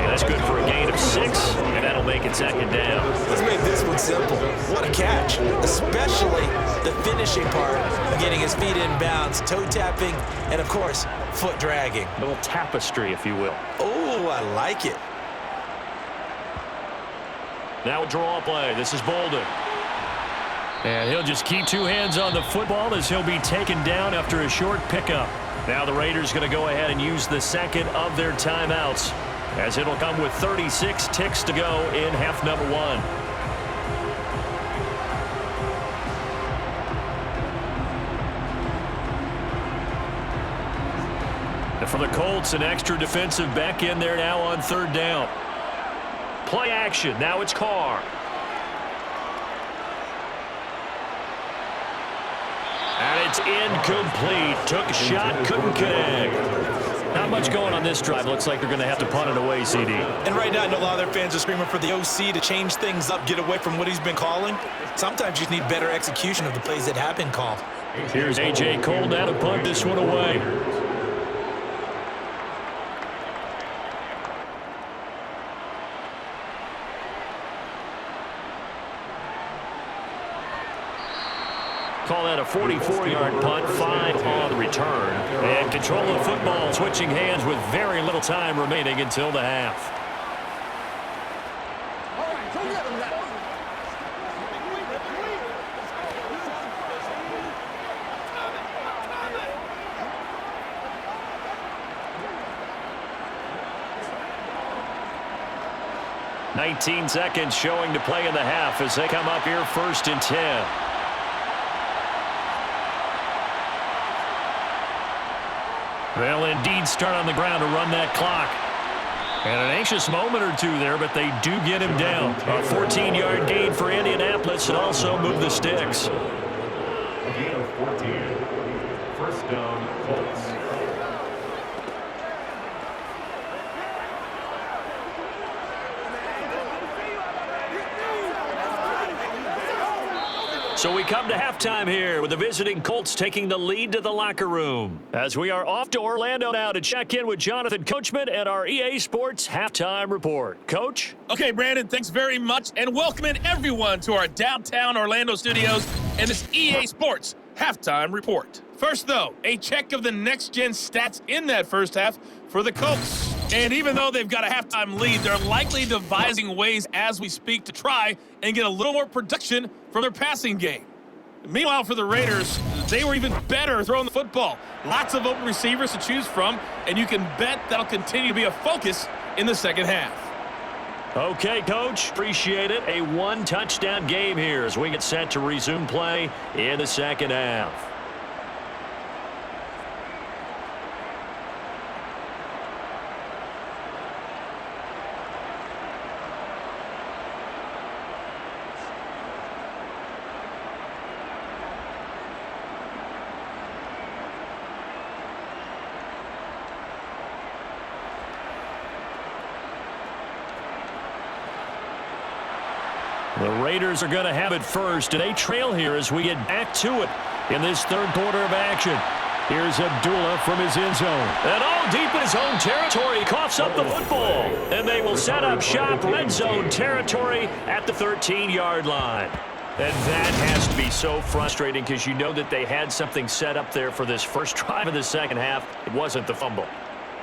And That's good for a gain of 6, and that'll make it second down. Let's make this one simple. What a catch, especially the finishing part of getting his feet in bounds, toe tapping, and of course, foot dragging. A little tapestry, if you will. Oh, I like it. Now a draw play. This is Bolden. And he'll just keep 2 hands on the football as he'll be taken down after a short pickup. Now the Raiders going to go ahead and use the second of their timeouts, as it'll come with 36 ticks to go in half number 1. And for the Colts, an extra defensive back in there now on 3rd down. Play action. Now it's Carr. And it's incomplete. Took a shot, couldn't connect. Not much going on this drive. Looks like they're going to have to punt it away, CD. And right now, I know a lot of their fans are screaming for the OC to change things up, get away from what he's been calling. Sometimes you just need better execution of the plays that have been called. Here's A.J. Cole now to punt this one away. Call that a 44-yard punt, 5 on the return. And control of football, switching hands with very little time remaining until the half. All right, go get him, guys. $19 seconds showing to play in the half as they come up here 1st and 10. They'll indeed start on the ground to run that clock. And an anxious moment or 2 there, but they do get him down. A 14-yard gain for Indianapolis and also move the sticks. Gain of 14. 1st down, Colts. So we come to halftime here with the visiting Colts taking the lead to the locker room. As we are off to Orlando now to check in with Jonathan Coachman and our EA Sports Halftime Report. Coach? Okay, Brandon, thanks very much, and welcoming everyone to our downtown Orlando studios and this EA Sports Halftime Report. First, though, a check of the next-gen stats in that first half for the Colts. And even though they've got a halftime lead, they're likely devising ways as we speak to try and get a little more production from their passing game. Meanwhile, for the Raiders, they were even better throwing the football. Lots of open receivers to choose from, and you can bet that'll continue to be a focus in the second half. Okay, Coach. Appreciate it. A 1-touchdown game here as we get set to resume play in the second half. The Raiders are going to have it first, and they trail here as we get back to it in this 3rd quarter of action. Here's Abdullah from his end zone. And all deep in his own territory, he coughs up the football. And they will set up shop red zone territory at the 13-yard line. And that has to be so frustrating because you know that they had something set up there for this first drive of the second half. It wasn't the fumble.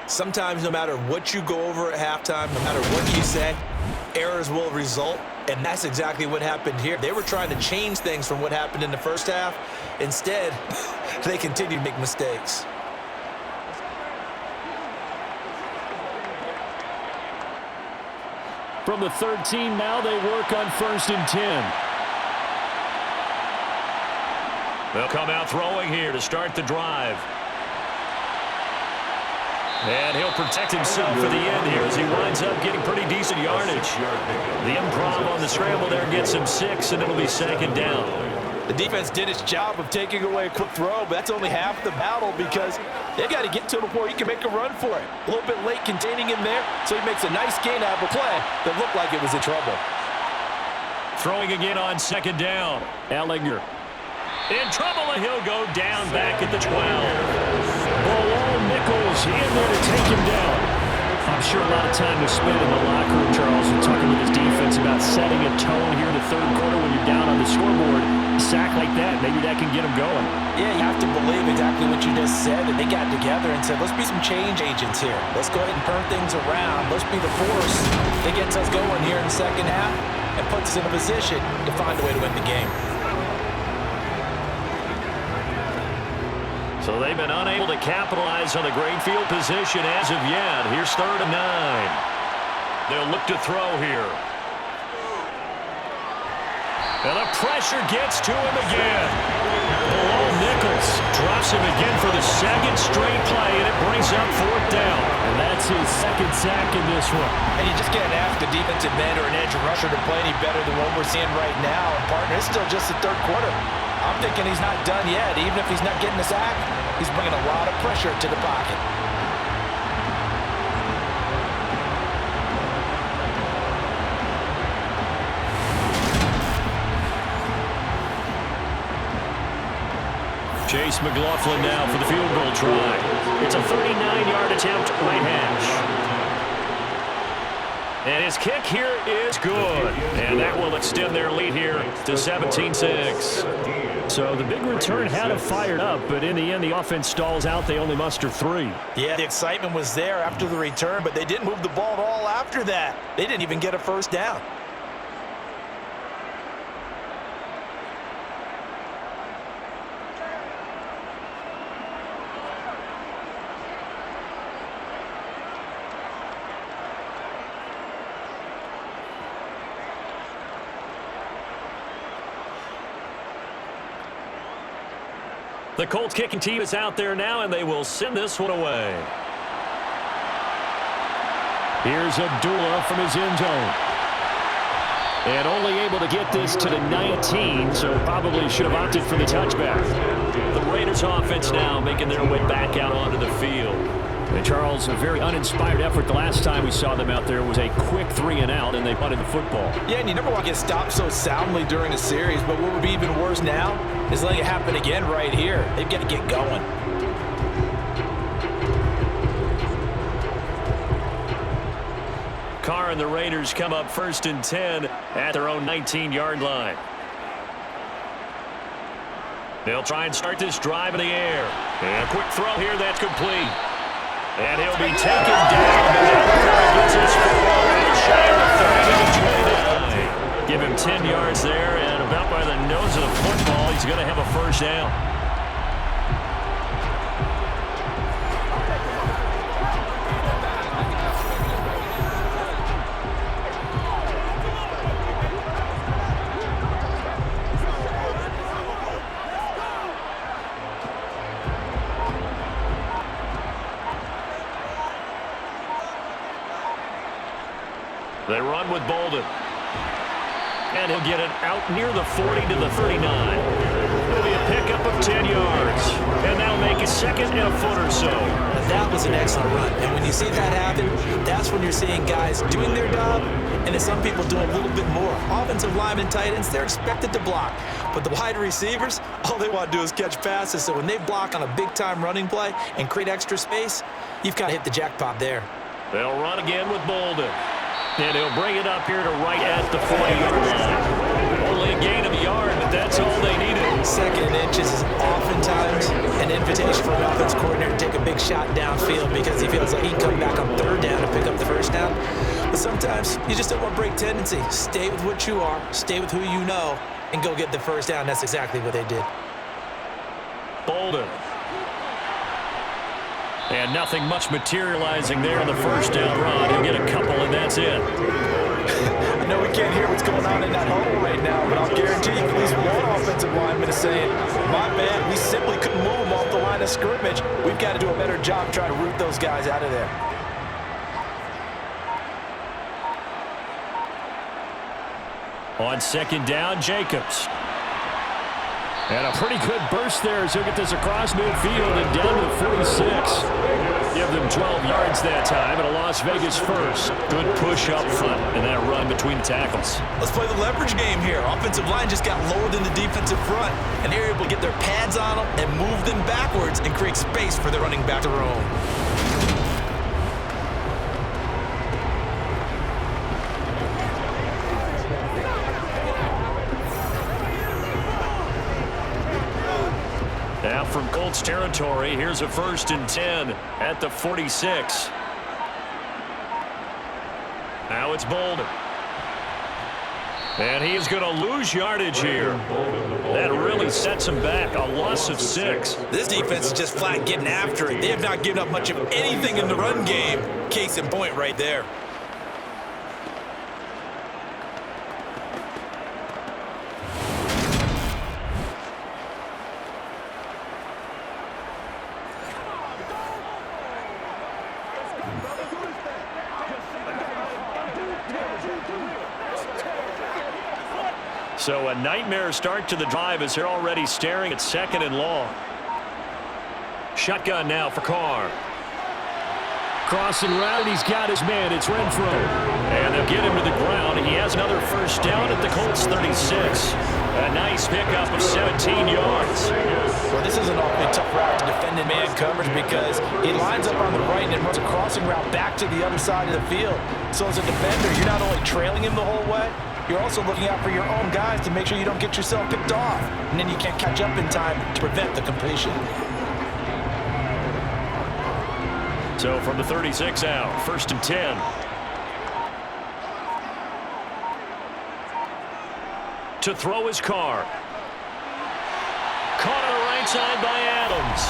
Sometimes no matter what you go over at halftime, no matter what you say, errors will result. And that's exactly what happened here. They were trying to change things from what happened in the first half. Instead, they continued to make mistakes. From the 13 now, they work on 1st and 10. They'll come out throwing here to start the drive. And he'll protect himself for the end here as he winds up getting pretty decent yardage. The improv on the scramble there gets him 6, and it'll be second down. The defense did its job of taking away a quick throw, but that's only half the battle because they got to get to him before he can make a run for it. A little bit late containing him there, so he makes a nice gain out of a play that looked like it was in trouble. Throwing again on second down. Ellinger in trouble, and he'll go down back at the 12. Nichols in there to take him down. I'm sure a lot of time was spent in the locker room, Charles, and talking with his defense about setting a tone here in the third quarter when you're down on the scoreboard. A sack like that, maybe that can get them going. Yeah, you have to believe exactly what you just said, that they got together and said, let's be some change agents here. Let's go ahead and turn things around. Let's be the force that gets us going here in the second half and puts us in a position to find a way to win the game. So they've been unable to capitalize on the great field position as of yet. Here's 3rd and 9. They'll look to throw here. And the pressure gets to him again. Below Nichols drops him again for the second straight play, and it brings up 4th down. And that's his second sack in this one. And you just can't ask a defensive end or an edge rusher to play any better than what we're seeing right now. And partner, it's still just the third quarter. I'm thinking he's not done yet. Even if he's not getting a sack, he's bringing a lot of pressure to the pocket. Chase McLaughlin now for the field goal try. It's a 39-yard attempt, right hash. And his kick here is good. And that will extend their lead here to 17-6. So the big return had him fired up, but in the end, the offense stalls out. They only muster 3. Yeah, the excitement was there after the return, but they didn't move the ball at all after that. They didn't even get a first down. The Colts kicking team is out there now, and they will send this one away. Here's Abdullah from his end zone. And only able to get this to the 19, so probably should have opted for the touchback. The Raiders offense now making their way back out onto the field. And Charles, a very uninspired effort. The last time we saw them out there was a quick 3-and-out, and they punted the football. Yeah, and you never want to get stopped so soundly during a series, but what would be even worse now is letting it happen again right here. They've got to get going. Carr and the Raiders come up 1st and 10 at their own 19-yard line. They'll try and start this drive in the air. And a quick throw here that's complete. And he'll be taken down. Gets his Give him 10 yards there, and about by the nose of the football, he's going to have a first down. They run with Bolden. And he'll get it out near the 40 to the 39. It'll be a pickup of 10 yards. And that'll make it 2nd and a foot or so. That was an excellent run. And when you see that happen, that's when you're seeing guys doing their job, and then some people doing a little bit more. Offensive linemen, tight ends, they're expected to block. But the wide receivers, all they want to do is catch passes. So when they block on a big-time running play and create extra space, you've got to hit the jackpot there. They'll run again with Bolden. And he'll bring it up here to right at the 40-yard line. Only a gain of a yard, but that's all they needed. 2nd and inches is oftentimes an invitation for an offense coordinator to take a big shot downfield because he feels like he can come back on 3rd down and pick up the first down. But sometimes you just don't want to break tendency. Stay with what you are, stay with who you know, and go get the first down. That's exactly what they did. Bolden. And nothing much materializing there on the first down run. He'll get a couple, and that's it. I know we can't hear what's going on in that huddle right now, but I'll guarantee you at least one offensive lineman is saying, my bad, we simply couldn't move them off the line of scrimmage. We've got to do a better job trying to root those guys out of there. On 2nd down, Jacobs. And a pretty good burst there as he'll get this across midfield and down to the 46. Give them 12 yards that time and a Las Vegas first. Good push up front and that run between the tackles. Let's play the leverage game here. Offensive line just got lower than the defensive front, and they're able to get their pads on them and move them backwards and create space for the running back to roam. from Colts territory. Here's a 1st and 10 at the 46. Now it's Bolden. And he is going to lose yardage here. That really sets him back. A loss of 6. This defense is just flat getting after it. They have not given up much of anything in the run game. Case in point right there. So a nightmare start to the drive as they're already staring at 2nd and long. Shotgun now for Carr. Crossing route, he's got his man. It's Renfro. And they'll get him to the ground. He has another 1st down at the Colts 36. A nice pickup of 17 yards. Well, this is an awfully tough route to defend in man coverage because he lines up on the right and then runs a crossing route back to the other side of the field. So as a defender, you're not only trailing him the whole way, you're also looking out for your own guys to make sure you don't get yourself picked off. And then you can't catch up in time to prevent the completion. So from the 36 out, 1st and 10. To throw his Carr. Caught on the right side by Adams.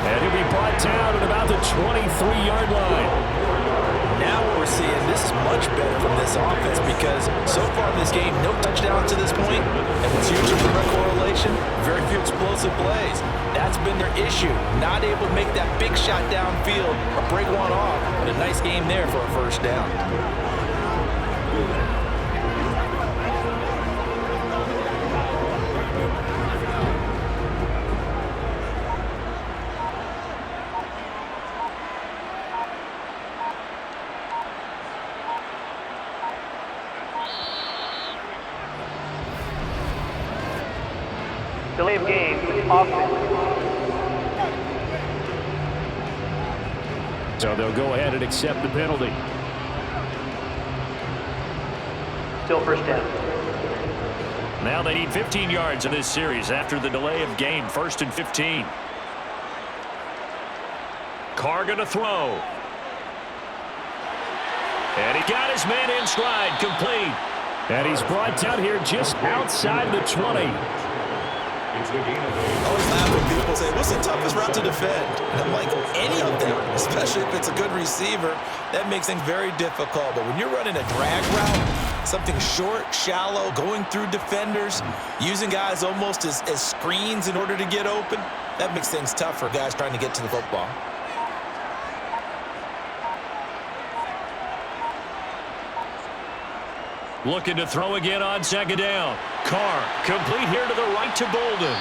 And he'll be brought down at about the 23-yard line. Now what we're seeing, this is much better from this offense because so far in this game, no touchdowns to this point. And what's usually the correlation? Very few explosive plays. That's been their issue. Not able to make that big shot downfield or break one off. But a nice game there for a 1st down. Delay of game, offense. So they'll go ahead and accept the penalty. Still 1st down. Now they need 15 yards in this series after the delay of game. 1st and 15. Carr going to throw. And he got his man in stride, complete. And he's brought down here just outside the 20. I always laugh when people say, what's the toughest route to defend? And I'm like, any of them, especially if it's a good receiver, that makes things very difficult. But when you're running a drag route, something short, shallow, going through defenders, using guys almost as screens in order to get open, that makes things tough for guys trying to get to the football. Looking to throw again on 2nd down. Carr complete here to the right to Bolden.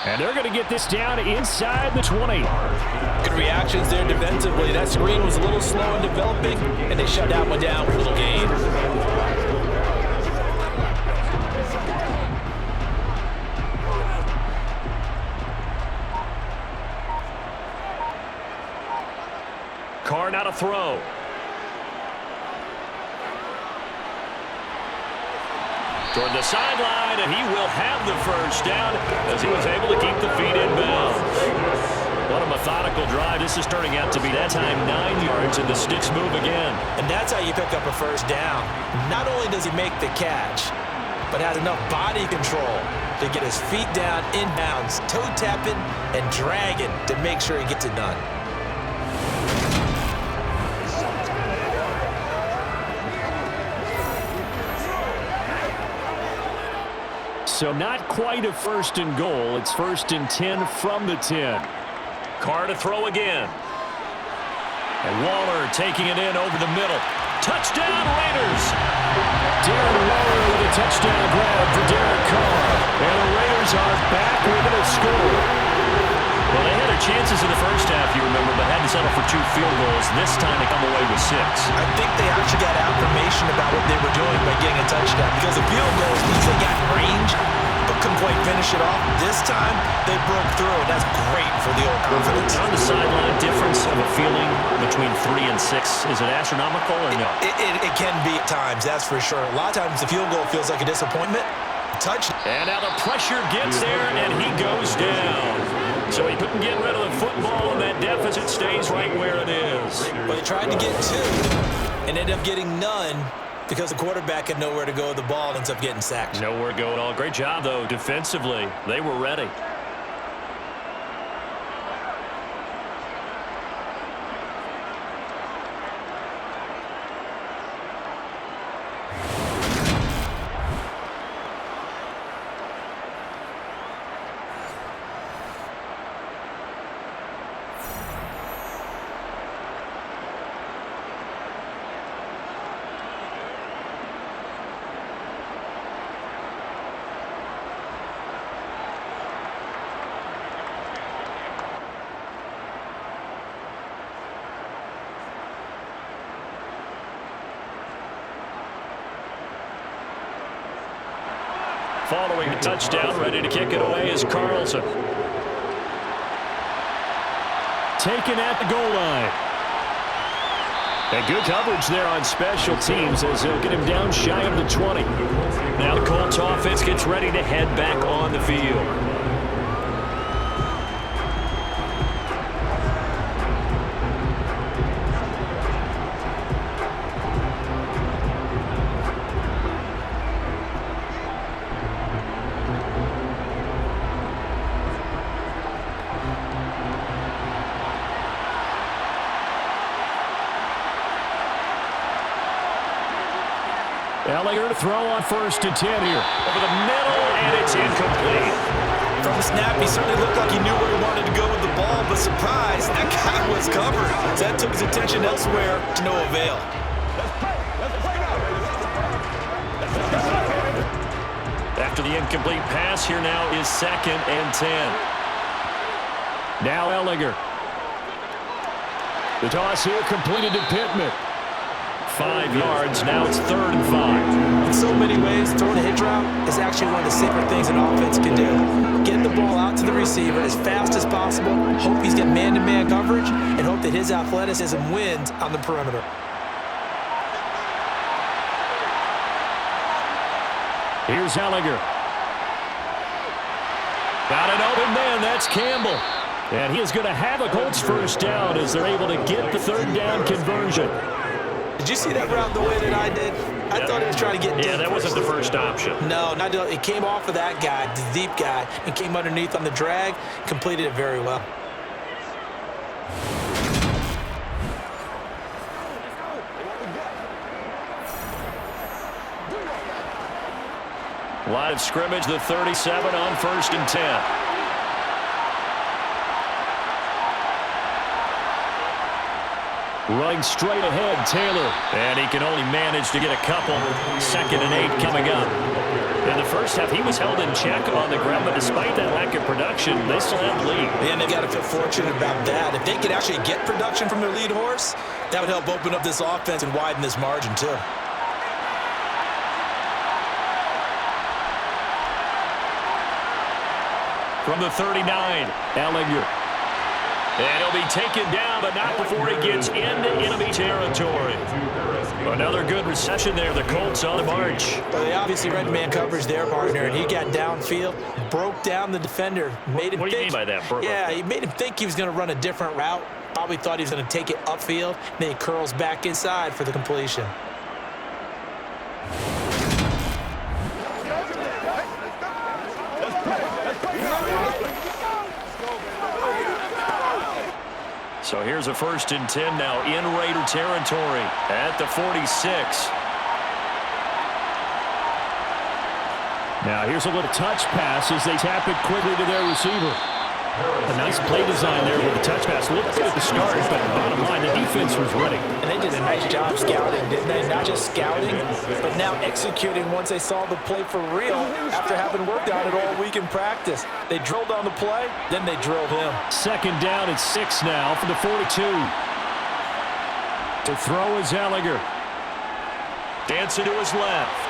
And they're going to get this down inside the 20. Good reactions there defensively. That screen was a little slow in developing, and they shut that one down with a little gain. Carr now to throw. Toward the sideline, and he will have the 1st down as he was able to keep the feet in bounds. What a methodical drive. This is turning out to be that time 9 yards, and the sticks move again. And that's how you pick up a 1st down. Not only does he make the catch, but has enough body control to get his feet down inbounds, toe tapping and dragging to make sure he gets it done. So not quite a 1st and goal. It's 1st and 10 from the 10. Carr to throw again. And Waller taking it in over the middle. Touchdown, Raiders! Darren Waller with a touchdown grab for Derek Carr. And the Raiders are back with a score. Well, they had their chances in the 1st half, you remember, but had to settle for 2 field goals. This time they come away with 6. I think they actually got affirmation about what they were doing by getting a touchdown because the field goals means they got range but couldn't quite finish it off. This time they broke through, and that's great for the old confidence. On the sideline, difference of a feeling between 3 and 6, is it astronomical or no? It can be at times, that's for sure. A lot of times the field goal feels like a disappointment. Touch. And now the pressure gets there, and he goes down. So he couldn't get rid of the football, and that deficit stays right where it is. But he tried to get 2 and ended up getting none because the quarterback had nowhere to go with the ball and ends up getting sacked. Nowhere to go at all. Great job, though, defensively. They were ready. Following the touchdown, ready to kick it away is Carlson. Taken at the goal line. And good coverage there on special teams as they'll get him down shy of the 20. Now the Colts offense gets ready to head back on the field. Ellinger to throw on 1st and 10 here. Over the middle, and it's incomplete. From the snap, he certainly looked like he knew where he wanted to go with the ball, but surprise, that guy was covered. So that took his attention elsewhere to no avail. After the incomplete pass, here now is 2nd and 10. Now Ellinger. The toss here completed to Pittman. 5 yards, now it's 3rd and 5. In so many ways, throwing a hitch route is actually one of the safer things an offense can do. Get the ball out to the receiver as fast as possible, hope he's got man-to-man coverage, and hope that his athleticism wins on the perimeter. Here's Ellinger. Got an open man, that's Campbell. And he is going to have a Colts 1st down as they're able to get the 3rd down conversion. Did you see that route the way that I did? I thought he was trying to get deep. Yeah, that wasn't the first option. No, not it came off of that guy, the deep guy, and came underneath on the drag, completed it very well. Line of scrimmage, the 37 on 1st and 10. Running straight ahead, Taylor. And he can only manage to get a couple. 2nd and 8 coming up. In the first half, he was held in check on the ground, but despite that lack of production, they still have the lead. And they've got to feel fortunate about that. If they could actually get production from their lead horse, that would help open up this offense and widen this margin, too. From the 39, Ellinger. and he'll be taken down, but not before he gets into enemy territory. Another good reception there. The Colts on the march. Well, they obviously read man coverage there, partner, and he got downfield, broke down the defender, made him What do you mean by that? Yeah, he made him think he was going to run a different route. Probably thought he was going to take it upfield, and then he curls back inside for the completion. So here's a 1st and 10 now in Raider territory at the 46. Now here's a little touch pass as they tap it quickly to their receiver. A nice play design there with the touch pass. Looked good at the start, but bottom line, the defense was ready. And they did a nice job scouting, didn't they? Not just scouting, but now executing once they saw the play for real after having worked on it all week in practice. They drilled on the play, then they drilled him. 2nd down and 6 now for the 42. To throw is Ellinger. Dancing to his left.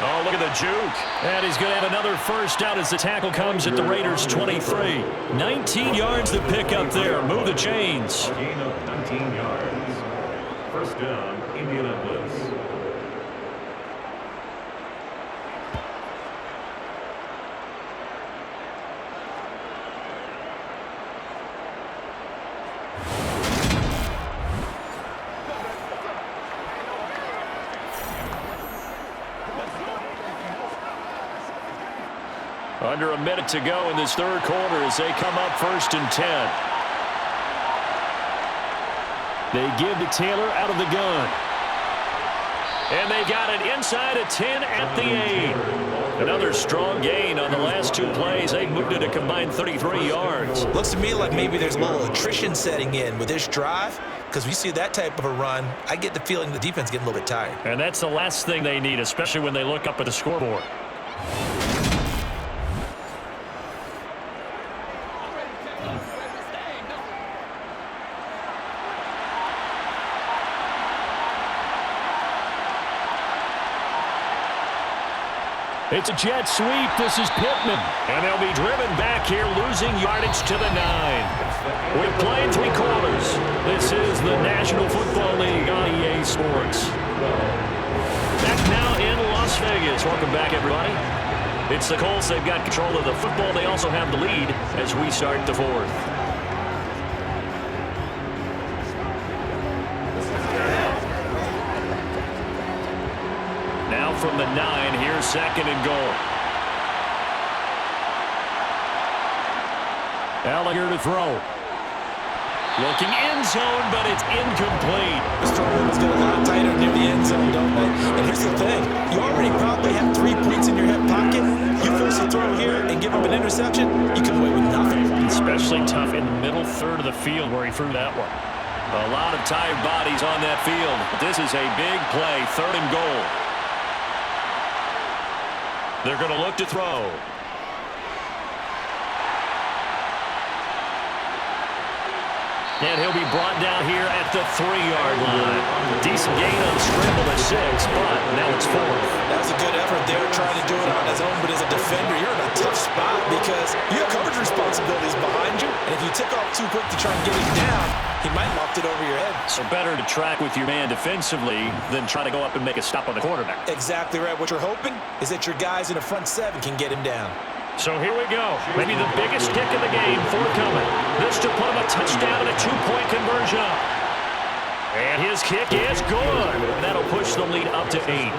Oh, look at the juke. And he's going to have another 1st down as the tackle comes at the Raiders' 23. 19 yards to pick up there. Move the chains. Gain of 19 yards. 1st down, Indianapolis. Under a minute to go in this third quarter as they come up 1st and 10. They give to Taylor out of the gun. And they got it inside at 10 at the 8. Another strong gain on the last 2 plays. They moved it a combined 33 yards. Looks to me like maybe there's a little attrition setting in with this drive, because we see that type of a run, I get the feeling the defense getting a little bit tired. And that's the last thing they need, especially when they look up at the scoreboard. It's a jet sweep. This is Pittman. And they'll be driven back here, losing yardage to the 9. We've played 3 quarters. This is the National Football League on EA Sports. Back now in Las Vegas. Welcome back, everybody. It's the Colts. They've got control of the football. They also have the lead as we start the 4th. Now from the 9, here's 2nd and goal. Elgato to throw. Looking end zone, but it's incomplete. This throw was getting a lot tighter near the end zone, don't they? And here's the thing. You already probably have 3 points in your hip pocket. You force a throw here and give up an interception, you come away with nothing. Especially tough in the middle third of the field where he threw that one. A lot of tired bodies on that field. This is a big play, 3rd and goal. They're going to look to throw. And he'll be brought down here at the 3-yard line. Decent gain on the scramble at 6, but now it's 4th. That was a good effort there, trying to do it on his own, but as a defender, you're in a tough spot because you have coverage responsibilities behind you, and if you took off too quick to try and get him down, he might knock it over your head. So better to track with your man defensively than try to go up and make a stop on the quarterback. Exactly right. What you're hoping is that your guys in the front 7 can get him down. So here we go. Maybe the biggest kick of the game forthcoming. This to put him a touchdown and a 2-point conversion. And his kick is good. That'll push the lead up to 8.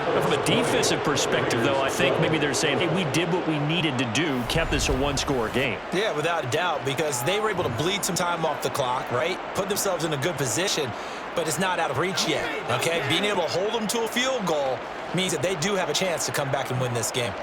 But from a defensive perspective, though, I think maybe they're saying, hey, we did what we needed to do, kept this a 1-score game. Yeah, without a doubt, because they were able to bleed some time off the clock, right? Put themselves in a good position, but it's not out of reach yet, okay? Being able to hold them to a field goal means that they do have a chance to come back and win this game.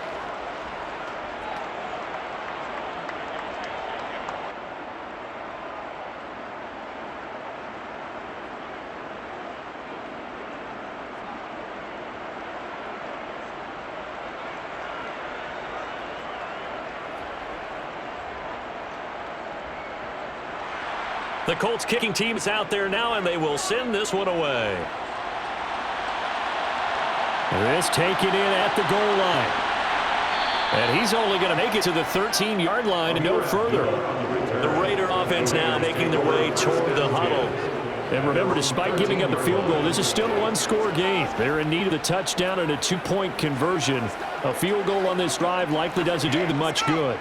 The Colts kicking team is out there now, and they will send this one away. This taken in at the goal line. And he's only going to make it to the 13-yard line and no further. The Raider offense now making their way toward the huddle. And remember, despite giving up a field goal, this is still a 1-score game. They're in need of the touchdown and a 2-point conversion. A field goal on this drive likely doesn't do them much good.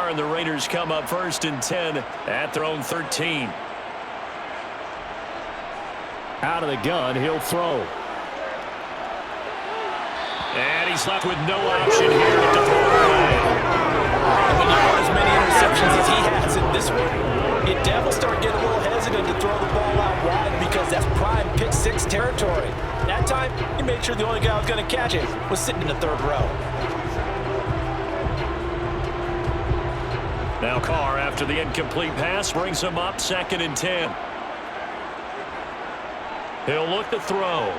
And the Raiders come up 1st and 10 at their own 13. Out of the gun, he'll throw. And he's left with no option here to throw away. And when you have as many interceptions as he has in this one, you definitely start getting a little hesitant to throw the ball out wide because that's prime pick 6 territory. That time, he made sure the only guy who was going to catch it was sitting in the 3rd row. Now Carr, after the incomplete pass, brings him up 2nd and 10. He'll look to throw.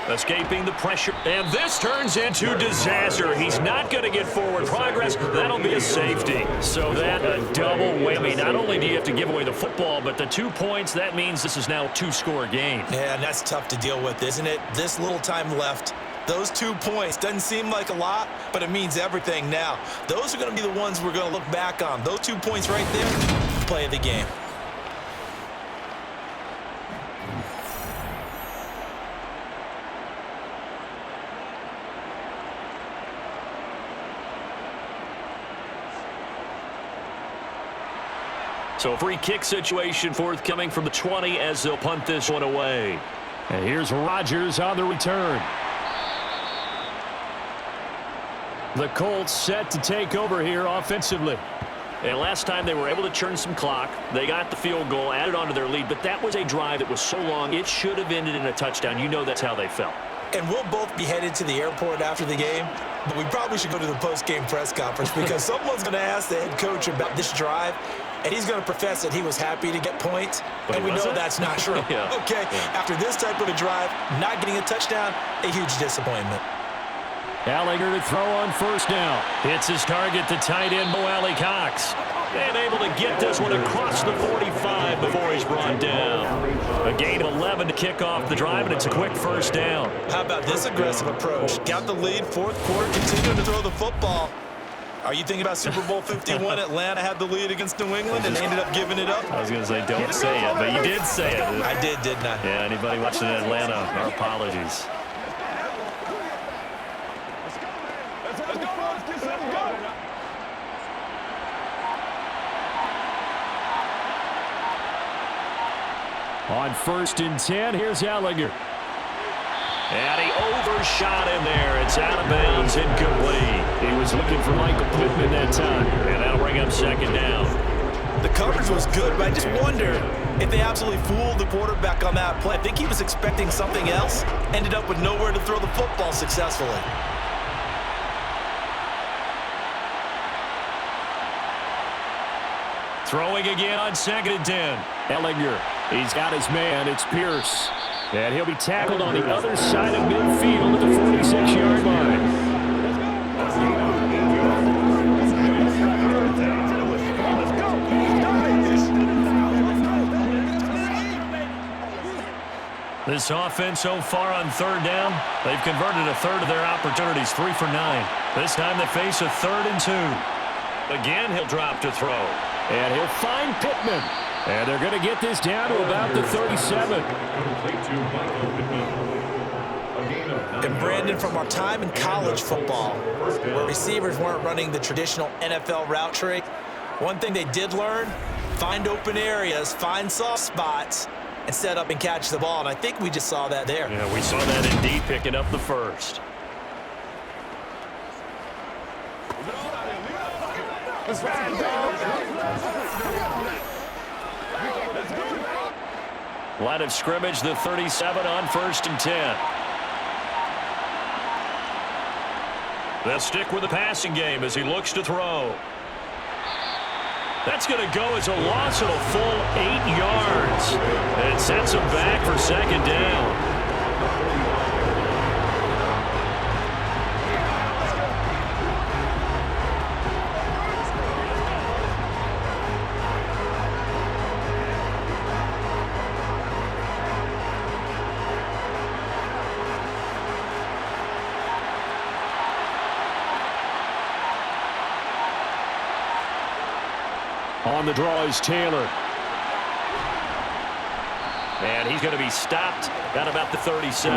Escaping the pressure. And this turns into disaster. He's not going to get forward progress. That'll be a safety. So that a double whammy. Not only do you have to give away the football, but the 2 points, that means this is now a 2-score game. Yeah, and that's tough to deal with, isn't it? This little time left. Those 2 points doesn't seem like a lot, but it means everything now. Those are going to be the ones we're going to look back on. Those 2 points right there, play of the game. So free kick situation forthcoming from the 20 as they'll punt this one away. And here's Rodgers on the return. The Colts set to take over here offensively. And last time they were able to churn some clock. They got the field goal, added on to their lead, but that was a drive that was so long it should have ended in a touchdown. You know that's how they felt. And we'll both be headed to the airport after the game, but we probably should go to the post-game press conference because someone's going to ask the head coach about this drive, and he's going to profess that he was happy to get points, but and we know that's not true. Yeah. Okay, after this type of a drive, not getting a touchdown, a huge disappointment. Gallagher to throw on first down. Hits his target, the tight end, Mo Alley-Cox. And able to get this one across the 45 before he's brought down. A gain of 11 to kick off the drive, and it's a quick first down. How about this aggressive approach? Got the lead, fourth quarter, continuing to throw the football. Are you thinking about Super Bowl 51? Atlanta had the lead against New England and ended up giving it up? I was going to say, don't say it, but you did say it. I did, didn't I? Yeah, anybody watching Atlanta, our apologies. On 1st and 10, here's Gallagher. And he overshot him there. It's out of bounds, incomplete. He was looking for Michael Pittman that time. And that'll bring up second down. The coverage was good, but I just wonder if they absolutely fooled the quarterback on that play. I think he was expecting something else. Ended up with nowhere to throw the football successfully. Throwing again on 2nd and 10. Ellinger, he's got his man. It's Pierce. And he'll be tackled on the other side of midfield at the 46-yard line. This offense so far on 3rd down, they've converted a third of their opportunities, 3 for 9. This time they face a 3rd and 2. Again, he'll drop to throw. And he'll find Pittman. And they're going to get this down to about the 37. And Brandon, from our time in college football, where receivers weren't running the traditional NFL route tree, one thing they did learn, find open areas, find soft spots, and set up and catch the ball. And I think we just saw that there. Yeah, we saw that indeed, picking up the first. Line of scrimmage, the 37 on 1st and 10. They'll stick with the passing game as he looks to throw. That's going to go as a loss of a full 8 yards. And it sets him back for 2nd down. On the draw is Taylor. And he's going to be stopped at about the 37.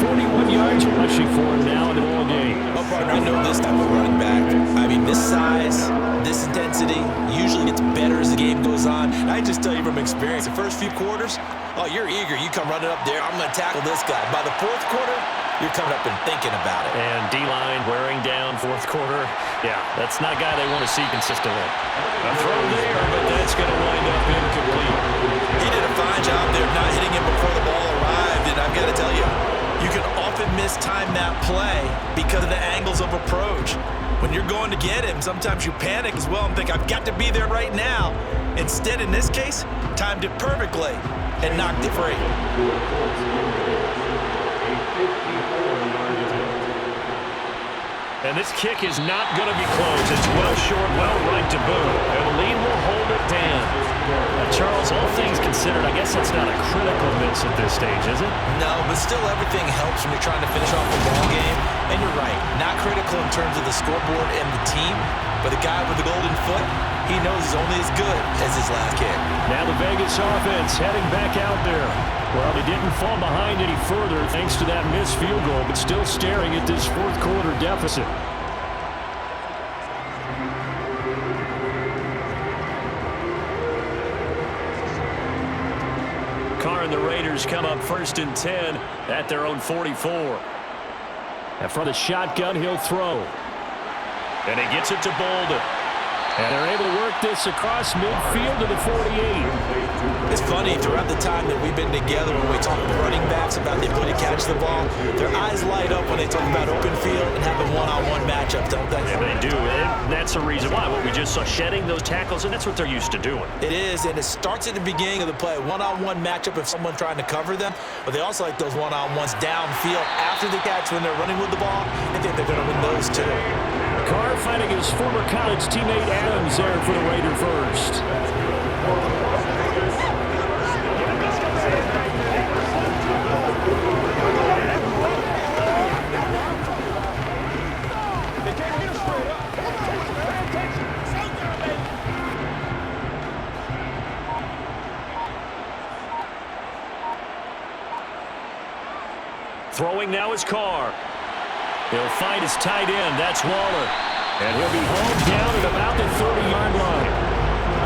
41 yards rushing for him now in the ball game. Oh, partner, I know this type of running back. I mean, this size, this intensity usually gets better as the game goes on. And I just tell you from experience, the first few quarters, oh, you're eager. You come running up there. I'm going to tackle this guy. By the 4th quarter, you're coming up and thinking about it. And D-line wearing down 4th quarter. Yeah, that's not a guy they want to see consistently. A throw there, but that's going to wind up incomplete. He did a fine job there not hitting him before the ball arrived. And I've got to tell you, you can often mistime that play because of the angles of approach. When you're going to get him, sometimes you panic as well and think, I've got to be there right now. Instead, in this case, timed it perfectly and knocked it free. And this kick is not going to be close. It's well short, well right to boot. And the lead will hold it down. Charles, all things considered, I guess that's not a critical miss at this stage, is it? No, but still everything helps when you're trying to finish off a ball game. And you're right, not critical in terms of the scoreboard and the team, but the guy with the golden foot, he knows he's only as good as his last kick. Now the Vegas offense heading back out there. Well, they didn't fall behind any further thanks to that missed field goal, but still staring at this 4th quarter deficit. Carr and the Raiders come up 1st and 10 at their own 44. And from the shotgun, he'll throw. And he gets it to Bolden. And they're able to work this across midfield to the 48. It's funny, throughout the time that we've been together, when we talk to running backs about the ability to catch the ball, their eyes light up when they talk about open field and having one-on-one matchups, don't they? Yeah, they do. And that's the reason why. What we just saw, shedding those tackles, and that's what they're used to doing. It is, and it starts at the beginning of the play. One-on-one matchup if someone trying to cover them, but they also like those one-on-ones downfield after the catch when they're running with the ball. I think they're going to win those too. Carr finding his former college teammate Adams there for the Raider first. Throwing now is Carr. He'll find his tight end. That's Waller. And he'll be hauled down at about the 30-yard line.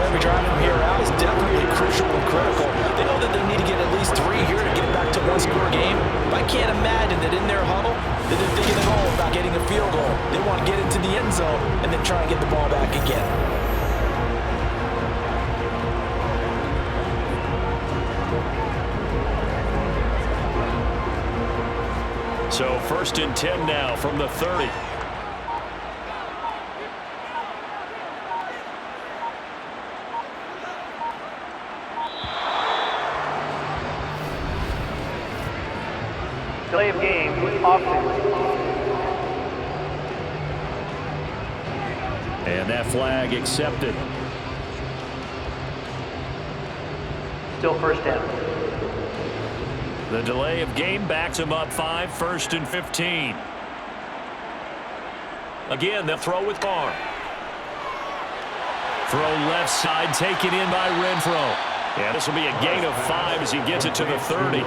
Every drive from here out is definitely crucial and critical. They know that they need to get at least 3 here to get back to one-score game. But I can't imagine that in their huddle that they're thinking at all about getting a field goal. They want to get into the end zone and then try and get the ball back again. So 1st and 10 now from the 30. Delay of game, offense. And that flag accepted. Still first down. The delay of game backs him up 5, 1st and 15. Again, they'll throw with Carr. Throw left side, taken in by Renfro. Yeah, this will be a gain of 5 as he gets it to the 30.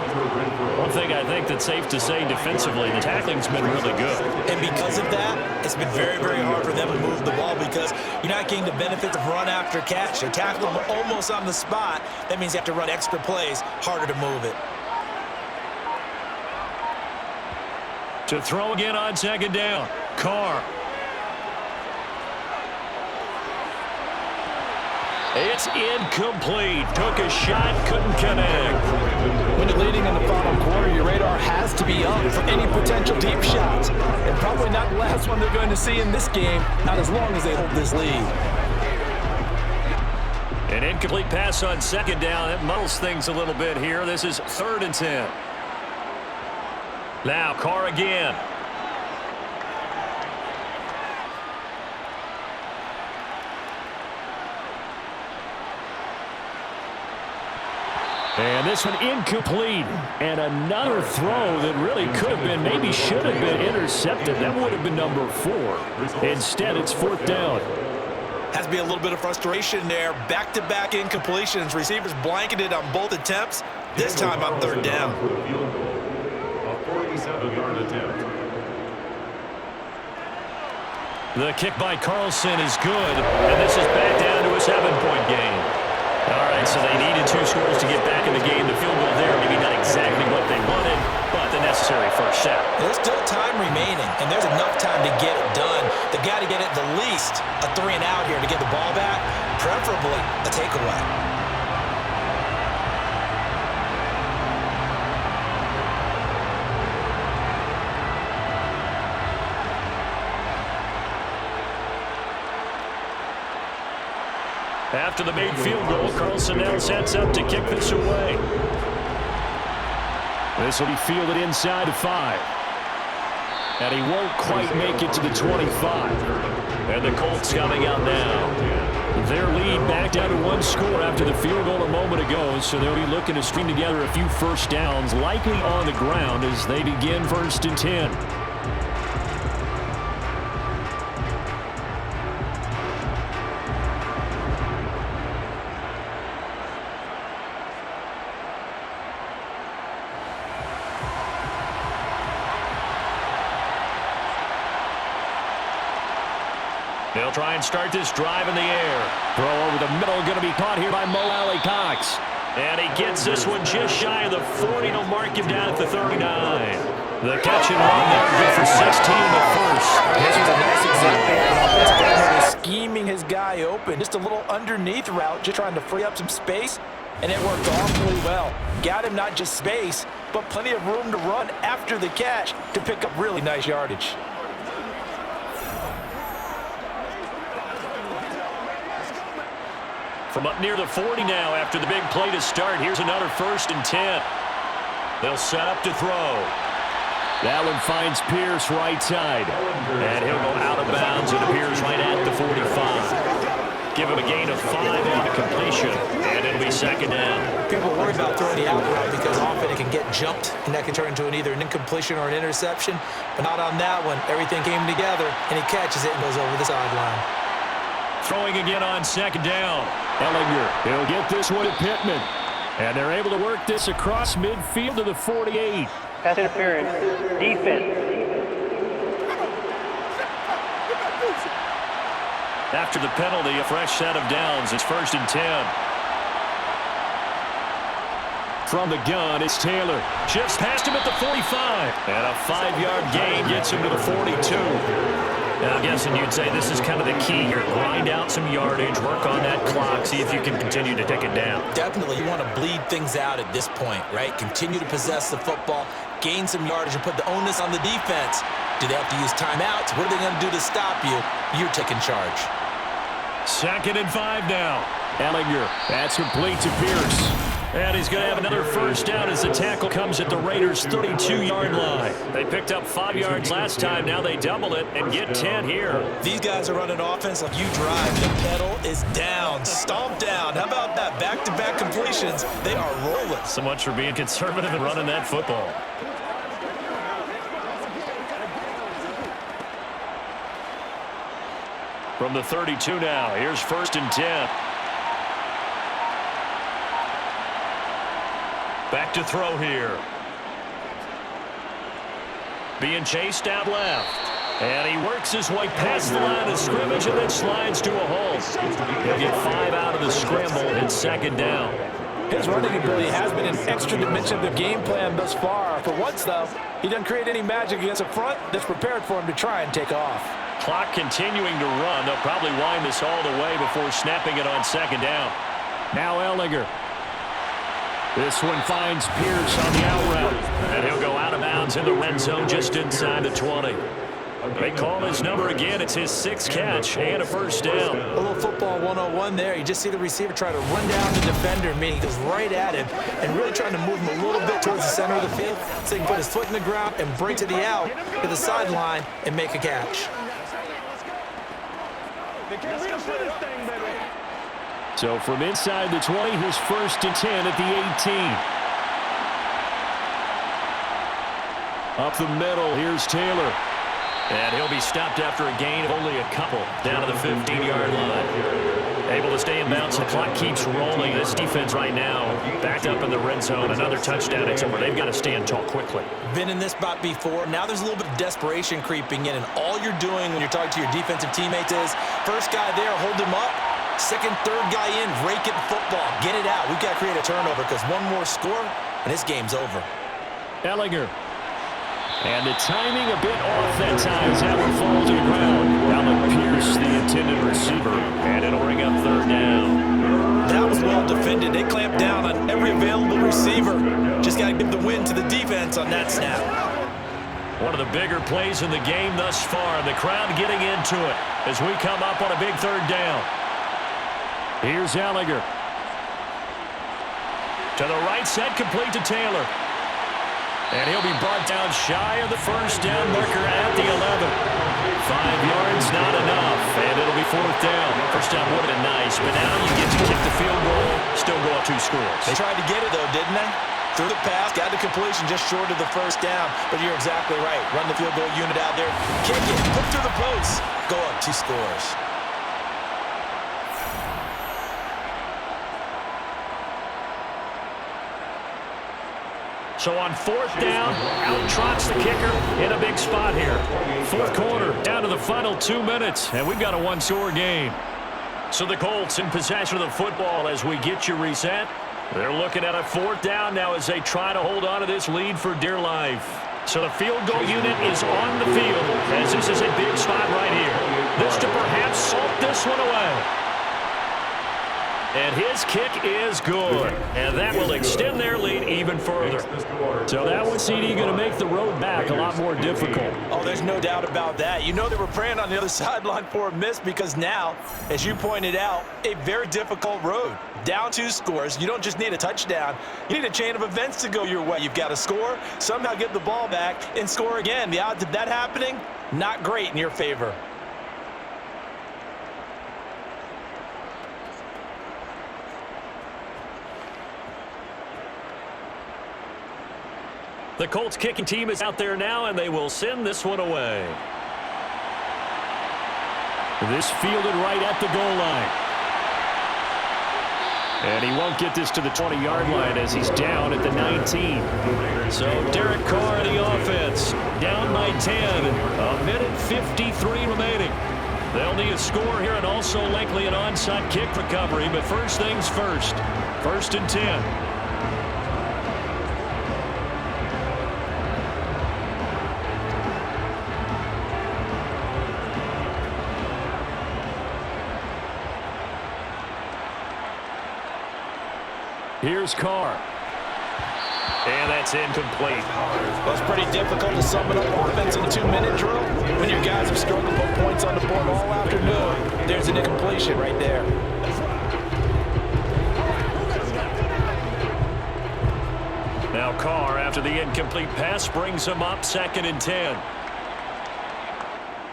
One thing I think that's safe to say defensively, the tackling's been really good. And because of that, it's been very, very hard for them to move the ball because you're not getting the benefits of run after catch. You're tackling them almost on the spot. That means you have to run extra plays, harder to move it. To throw again on 2nd down, Carr. It's incomplete. Took a shot, couldn't connect. When you're leading in the final quarter, your radar has to be up for any potential deep shots. And probably not the last one they're going to see in this game, not as long as they hold this lead. An incomplete pass on 2nd down. That muddles things a little bit here. This is 3rd and 10. Now Carr again. And this one incomplete. And another throw that really could have been, maybe should have been intercepted. That would have been number 4. Instead, it's 4th down. Has to be a little bit of frustration there. Back-to-back incompletions. Receivers blanketed on both attempts. This time on 3rd down. A 47-yard attempt. The kick by Carlson is good. And this is back down to a 7-point game. All right, so they needed 2 scores to get back in the game. The field goal there, maybe not exactly what they wanted, but the necessary first step. There's still time remaining, and there's enough time to get it done. They got to get at the least a 3 and out here to get the ball back, preferably a takeaway. After the made field goal, Carlson now sets up to kick this away. This will be fielded inside of 5. And he won't quite make it to the 25. And the Colts coming out now. Their lead back down to 1 score after the field goal a moment ago, so they'll be looking to string together a few first downs, likely on the ground as they begin 1st and 10. They'll try and start this drive in the air. Throw over the middle, going to be caught here by Mo Alley-Cox. And he gets this one just shy of the 40. He'll mark him down at the 39. The catch and run there, good for 16 the first. This was a nice example of an offensive coordinator scheming his guy open. Just a little underneath route, just trying to free up some space, and it worked awfully well. Got him not just space, but plenty of room to run after the catch to pick up really nice yardage. From up near the 40 now after the big play to start. Here's another 1st and 10. They'll set up to throw. That one finds Pierce right side. And he'll go out of bounds. It appears right at the 45. Give him a gain of 5 on the completion. And it'll be 2nd down. People worry about throwing the out route because often it can get jumped, and that can turn into either an incompletion or an interception. But not on that one. Everything came together, and he catches it and goes over the sideline. Throwing again on 2nd down. Ellinger, he'll get this one to Pittman. And they're able to work this across midfield to the 48. Pass interference. Defense. After the penalty, a fresh set of downs. It's 1st and 10. From the gun, it's Taylor. Shifts past him at the 45. And a 5-yard gain gets him to the 42. Now, I'm guessing you'd say this is kind of the key here. Grind out some yardage, work on that clock, see if you can continue to take it down. Definitely, you want to bleed things out at this point, right? Continue to possess the football, gain some yardage, and put the onus on the defense. Do they have to use timeouts? What are they going to do to stop you? You're taking charge. 2nd and 5 now. Ellinger, that's complete to Pierce. And he's going to have another 1st down as the tackle comes at the Raiders' 32-yard line. They picked up 5 yards last time. Now they double it and get 10 here. These guys are running offense like you drive. The pedal is down, stomp down. How about that? Back-to-back completions. They are rolling. So much for being conservative and running that football. From the 32 now, here's 1st and 10. Back to throw here. Being chased out left. And he works his way past the line of scrimmage and then slides to a hole. He'll get 5 out of the scramble and 2nd down. His running ability has been an extra dimension of the game plan thus far. For once, though, he doesn't create any magic against a front that's prepared for him to try and take off. Clock continuing to run. They'll probably wind this all the way before snapping it on 2nd down. Now Ellinger. This one finds Pierce on the out route. And he'll go out of bounds in the red zone just inside the 20. They call his number again. It's his 6th catch and a 1st down. A little football 101 there. You just see the receiver try to run down the defender, meaning he goes right at him and really trying to move him a little bit towards the center of the field so he can put his foot in the ground and break to the out to the sideline and make a catch. So from inside the 20, here's 1st and 10 at the 18. Up the middle, here's Taylor. And he'll be stopped after a gain of only a couple down to the 15-yard line. Able to stay in bounds. The clock keeps rolling. This defense right now backed up in the red zone. Another touchdown. It's over. They've got to stand tall quickly. Been in this spot before. Now there's a little bit of desperation creeping in, and all you're doing when you're talking to your defensive teammates is first guy there, hold him up. Second, third guy in, rake it football. Get it out. We've got to create a turnover because one more score, and this game's over. Ellinger. And the timing a bit off that time as that one falls to the ground. Down to Pierce, the intended receiver. And it'll bring up 3rd down. That was well defended. They clamped down on every available receiver. Just got to give the win to the defense on that snap. One of the bigger plays in the game thus far. The crowd getting into it as we come up on a big 3rd down. Here's Ellinger. To the right side, complete to Taylor. And he'll be brought down shy of the 1st down marker at the 11. 5 yards, not enough. And it'll be 4th down. First down would have been nice, but now you get to kick the field goal, still go up 2 scores. They tried to get it, though, didn't they? Threw the pass, got the completion just short of the 1st down. But you're exactly right. Run the field goal unit out there. Kick it, put through the post. Go up 2 scores. So on 4th down, out trots the kicker in a big spot here. 4th quarter, down to the final 2 minutes, and we've got a 1-score game. So the Colts in possession of the football as we get you reset. They're looking at a 4th down now as they try to hold on to this lead for dear life. So the field goal unit is on the field as this is a big spot right here. This to perhaps salt this one away. And his kick is good. And that will extend their lead even further. So that one, CD, going to make the road back a lot more difficult. Oh, there's no doubt about that. You know they were praying on the other sideline for a miss because now, as you pointed out, a very difficult road. Down 2 scores. You don't just need a touchdown. You need a chain of events to go your way. You've got to score, somehow get the ball back, and score again. The odds of that happening, not great in your favor. The Colts kicking team is out there now, and they will send this one away. This fielded right at the goal line. And he won't get this to the 20-yard line as he's down at the 19. So Derek Carr, the offense, down by 10. A minute 53 remaining. They'll need a score here and also likely an onside kick recovery. But first things first. 1st and 10. Here's Carr. And that's incomplete. Well, it's pretty difficult to sum it up offense in a 2-minute drill when your guys have struggled to put points on the board all afternoon. There's an incompletion right there. Now Carr, after the incomplete pass, brings him up 2nd and 10.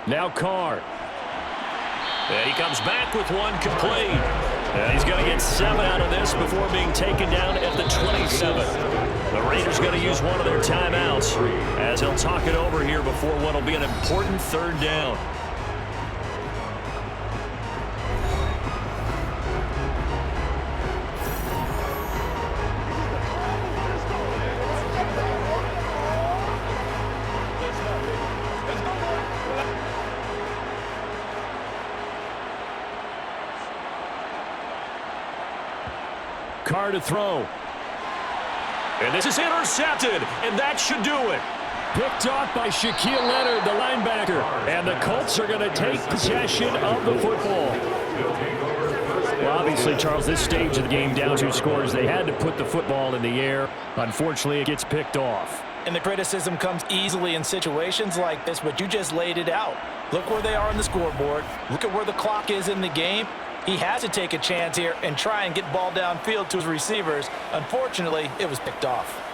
Now Carr. And he comes back with one complete. And he's going to get 7 out of this before being taken down at the 27. The Raiders going to use one of their timeouts as they'll talk it over here before what will be an important 3rd down. Carr to throw. And this is intercepted, and that should do it. Picked off by Shaquille Leonard, the linebacker. And the Colts are going to take possession of the football. Well, obviously, Charles, this stage of the game, down 2 scores, they had to put the football in the air. Unfortunately, it gets picked off. And the criticism comes easily in situations like this, but you just laid it out. Look where they are on the scoreboard. Look at where the clock is in the game. He has to take a chance here and try and get ball downfield to his receivers. Unfortunately, it was picked off.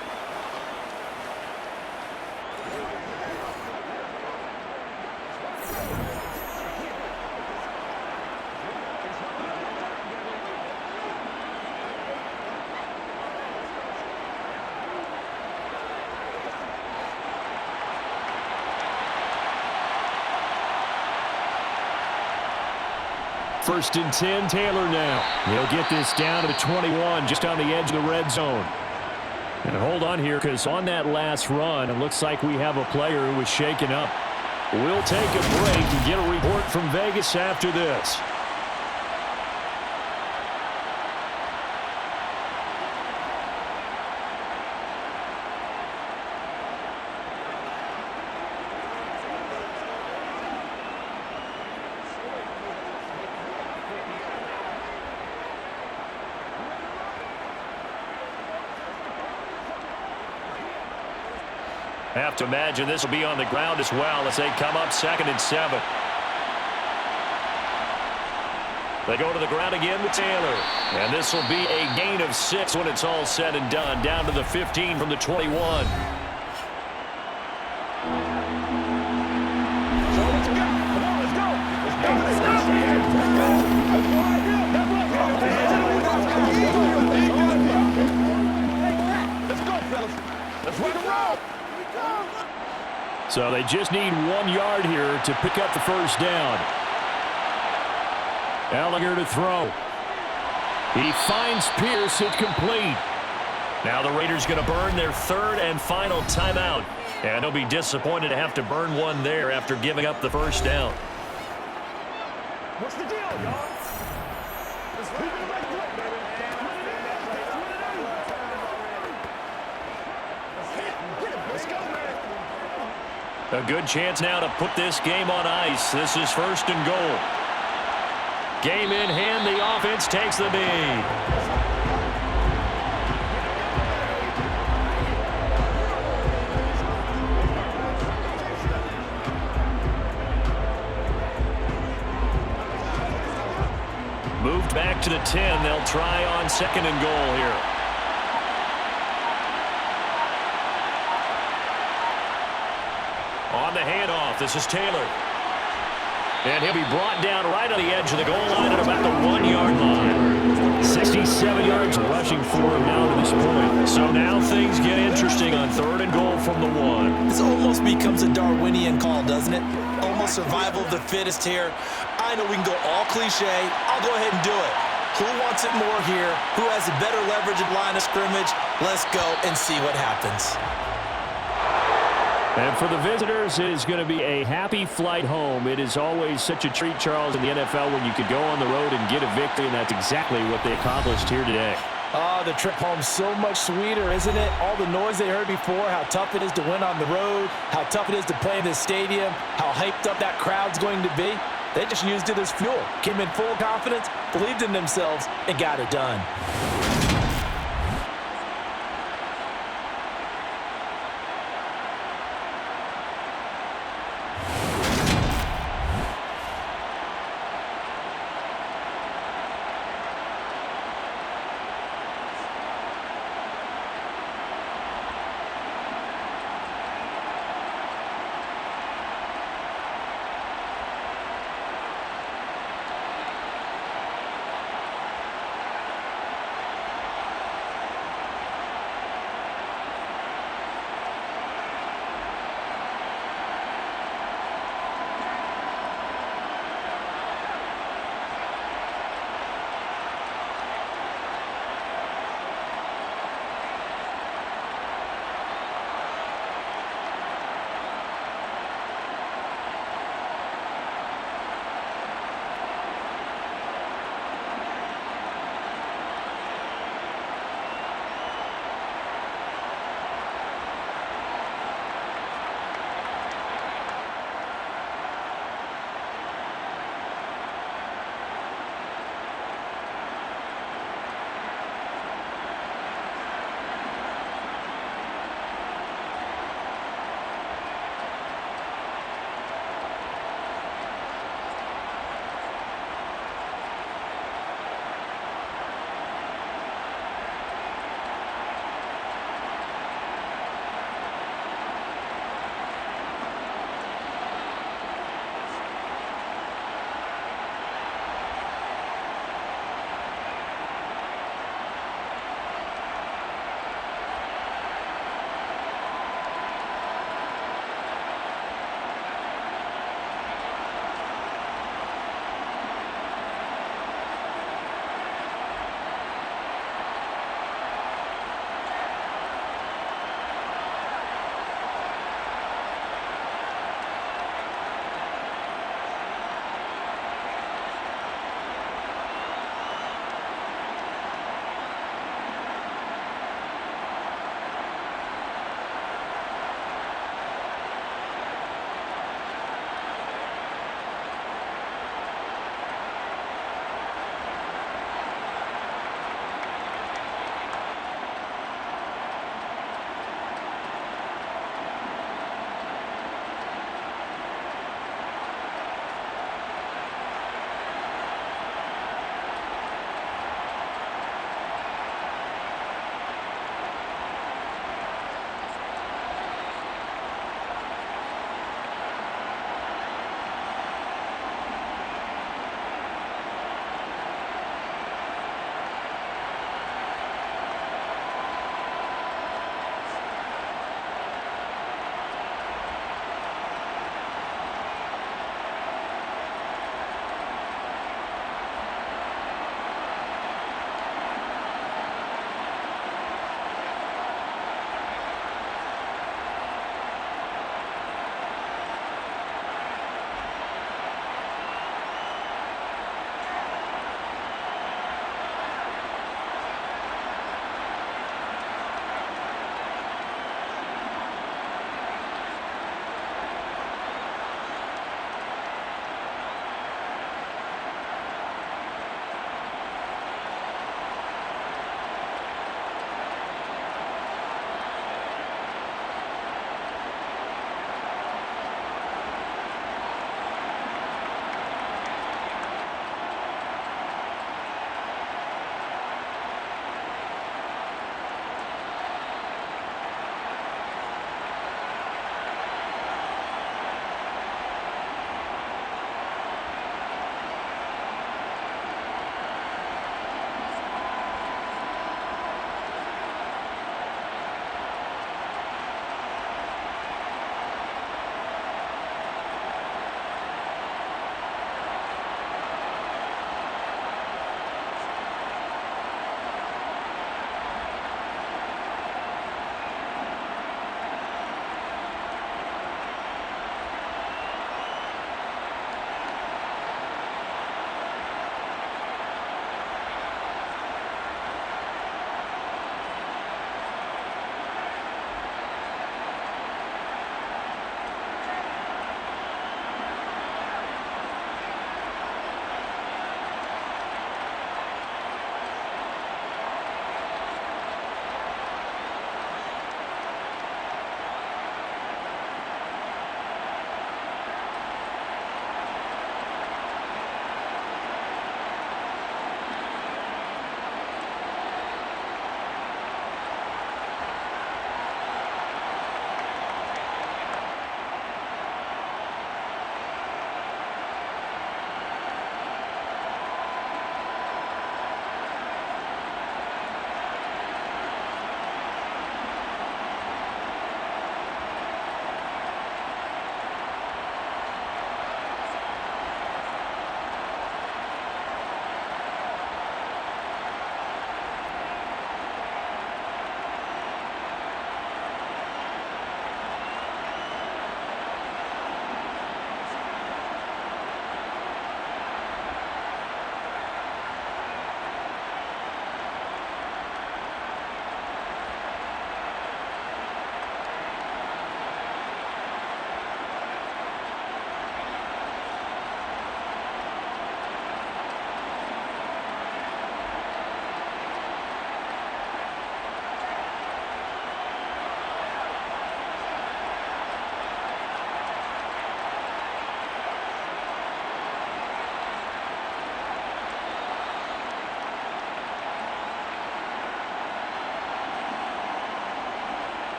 First and 10, Taylor now. He'll get this down to the 21, just on the edge of the red zone. And hold on here, because on that last run, it looks like we have a player who was shaken up. We'll take a break and get a report from Vegas after this. Have to imagine this will be on the ground as well as they come up 2nd and 7. They go to the ground again with Taylor. And this will be a gain of 6 when it's all said and done. Down to the 15 from the 21. So they just need 1 yard here to pick up the first down. Gallagher to throw. He finds Pierce. It's complete. Now the Raiders going to burn their 3rd and final timeout. And they'll be disappointed to have to burn one there after giving up the first down. What's the deal, y'all? A good chance now to put this game on ice. This is 1st and goal. Game in hand. The offense takes the lead. Moved back to the 10. They'll try on 2nd and goal here. On the handoff, this is Taylor. And he'll be brought down right on the edge of the goal line at about the 1-yard line. 67 yards rushing for him now to this point. So now things get interesting on 3rd and goal from the 1. This almost becomes a Darwinian call, doesn't it? Almost survival of the fittest here. I know we can go all cliche. I'll go ahead and do it. Who wants it more here? Who has a better leverage at line of scrimmage? Let's go and see what happens. And for the visitors, it is going to be a happy flight home. It is always such a treat, Charles, in the NFL when you could go on the road and get a victory, and that's exactly what they accomplished here today. The trip home's so much sweeter, isn't it? All the noise they heard before, how tough it is to win on the road, how tough it is to play in this stadium, how hyped up that crowd's going to be. They just used it as fuel, came in full confidence, believed in themselves, and got it done.